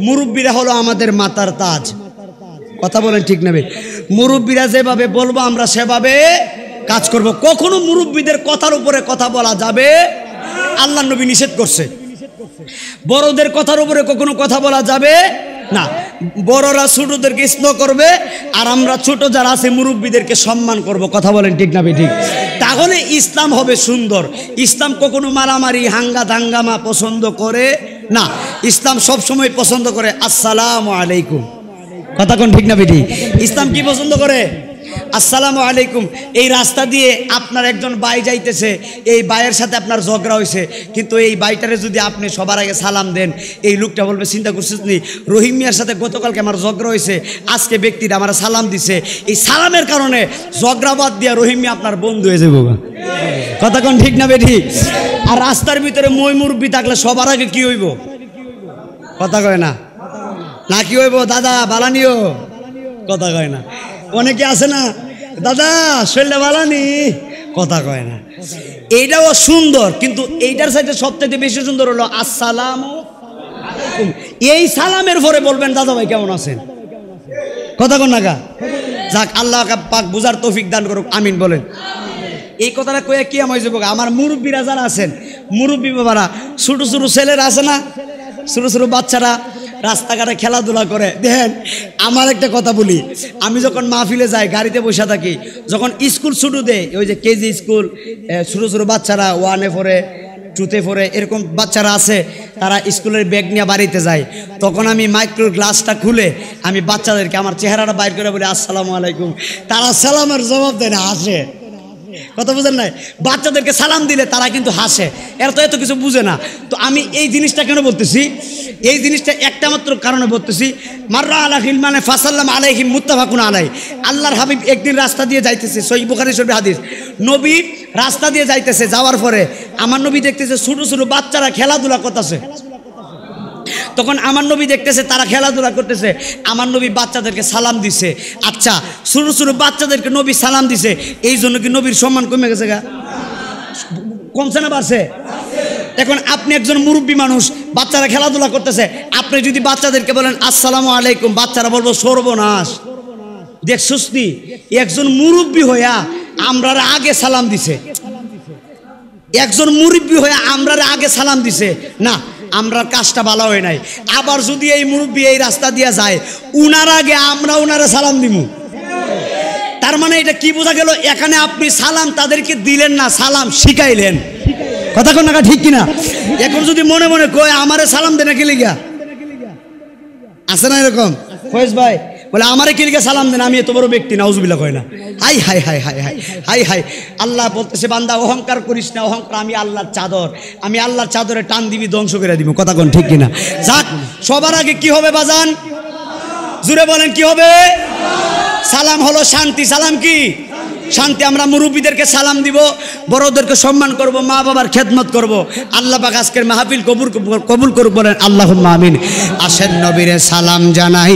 মুরব্বীরা হলো আমাদের মাথার তাজ। কথা বলেন ঠিক নেবে? মুরব্বীরা যেভাবে বলবো আমরা সেভাবে কাজ করব। কখনো মুরব্বীদের কথার উপরে কথা বলা যাবে, আল্লাহর নবী নিষেধ করছে। বড়দের কথার উপরে কখনো কথা বলা যাবে না। বড়রা ছোটদেরকে স্নেহ করবে, আর আমরা ছোট যারা আছে মুরব্বীদেরকে সম্মান করব। কথা বলেন ঠিক না ঠিক? তাহলে ইসলাম হবে সুন্দর। ইসলাম কখনো মারামারি হাঙ্গামা পছন্দ করে না। ইসলাম সব সময় পছন্দ করে আসসালামু আলাইকুম। কথা কোন ঠিক না বেটি? ইসলাম কি পছন্দ করে? আসসালামু আলাইকুম। এই রাস্তা দিয়ে আপনার একজন ভাই যাইতেছে, এই ভাইয়ের সাথে আপনার ঝগড়া হয়েছে, কিন্তু এই ভাইটারে যদি আপনি সবার আগে সালাম দেন, এই লোকটা বলবে চিন্তা করছিস নি রহিম মিয়ার সাথে গতকালকে আমার ঝগড়া হয়েছে, আজকে ব্যক্তিটা আমার সালাম দিছে, এই সালামের কারণে ঝগড়া বাদ দিয়া রহিম মিয়া আপনার বন্ধু হয়ে যাবো। কথা কোন ঠিক না বেটি? আর রাস্তার ভিতরে মই মুরব্বি থাকলে সবার আগে কি হইব? কথা কয় না, না কি হইব? দাদা বালানিও, কথা কয় না। অনেকে আছে না, দাদা শরীরটা বালানি, কথা কয় না। এইটাও সুন্দর, কিন্তু এইটার সাথে সবথেকে বেশি সুন্দর হলো আসসালামু আলাইকুম। এই সালামের পরে বলবেন দাদা ভাই কেমন আছেন। কথা কন না গা? যাক, আল্লাহ পাক বুঝার তৌফিক দান করুক, আমিন বলেন। এই কথাটা কয়ে কি আমার যাবো? আমার মুরব্বীরা যারা আছেন, মুরব্বী বাবারা, ছোট ছোট ছেলেরা আছে না, ছোট ছোট বাচ্চারা রাস্তাঘাটে খেলাধুলা করে। দেখেন, আমার একটা কথা বলি, আমি যখন মাহফিলে যাই গাড়িতে বসে থাকি, যখন স্কুল ছুটি দেয়, ওই যে কেজি স্কুল, ছোটো ছোটো বাচ্চারা 1-এ পড়ে 2-তে পড়ে, এরকম বাচ্চারা আছে, তারা স্কুলের ব্যাগ নিয়ে বাড়িতে যায়, তখন আমি মাইক্রো গ্লাসটা খুলে আমি বাচ্চাদেরকে আমার চেহারাটা বাইর করে বলি আসসালামু আলাইকুম। তারা সালামের জবাব দেয় না, হাসে। কথা বুঝেন নাই? বাচ্চাদেরকে সালাম দিলে তারা কিন্তু হাসে, এরা তো এত কিছু বুঝে না। তো আমি এই জিনিসটা কেন বলতেছি? এই জিনিসটা একটা মাত্র কারণে বলতেছি, মাররা আলা হিলমানে ফাসাল্লাম আলাইহিম মুত্তাফাকুন আলাই। আল্লাহর হাবিব একদিন রাস্তা দিয়ে যাইতেছে, সহিহ বুখারী শরীফের হাদিস। নবী রাস্তা দিয়ে যাইতেছে, যাওয়ার পরে আমার নবী দেখতেছে ছোট ছোট বাচ্চারা খেলাধুলা করতেছে। তখন আমার নবী দেখতেছে তারা খেলাধুলা করতেছে, আমার নবী বাচ্চাদেরকে সালাম দিছে। আচ্ছা, ছোট ছোট বাচ্চাদেরকে নবী সালাম দিছে, এই জন্য কি নবীর সম্মান কমে গেছে গা? কমছে না বাড়ছে? এখন আপনি একজন মুরব্বী মানুষ, বাচ্চারা খেলাধুলা করতেছে, আপনি যদি বাচ্চাদেরকে বলেন আসসালামু আলাইকুম, বাচ্চারা বলবো সর্বনাশ। দেখছস নি, একজন মুরব্বী হইয়া আমরা আগে সালাম দিছে, একজন মুরব্বী হইয়া আমরা আগে সালাম দিছে না, আমরা কাজটা ভালো হয় নাই। আবার যদি এই মুরব্বী এই রাস্তা দিয়ে যায়, উনার আগে আমরা উনারে সালাম দিমু, তার মানে এটা কি বোঝা গেল? এখানে আপনি সালাম তাদেরকে দিলেন না, সালাম শিখাইলেন। কথা কোন না ঠিক কিনা? এখন যদি মনে মনে কয় আমারে সালাম দেনা কি লিগা, আছে না এরকম? ফয়েজ ভাই বলে আমারে কি লিগা সালাম দেন, আমি এত বড় ব্যক্তি, নাউজুবিল্লাহ কয় না। হাই হাই হাই হাই হাই হাই হাই। আল্লাহ বলতেছে বান্দা অহংকার করিস না, অহংকার আমি আল্লাহর চাদর, আমি আল্লাহর চাদরে টান দিবি ধ্বংস করে দিব। কথা কোন ঠিক কিনা? যাক, সবার আগে কি হবে বাজান? জুড়ে বলেন কি হবে? সালাম হলো শান্তি। সালাম কি? শান্তি। আমরা মুরব্বীদেরকে সালাম দিব, বড়দেরকে সম্মান করব, মা বাবার খেদমত করব। আল্লাহ পাক আজকের মাহফিল কবুল করুক, বলেন আল্লাহুম্মা আমিন। আসেন নবীরে সালাম জানাই।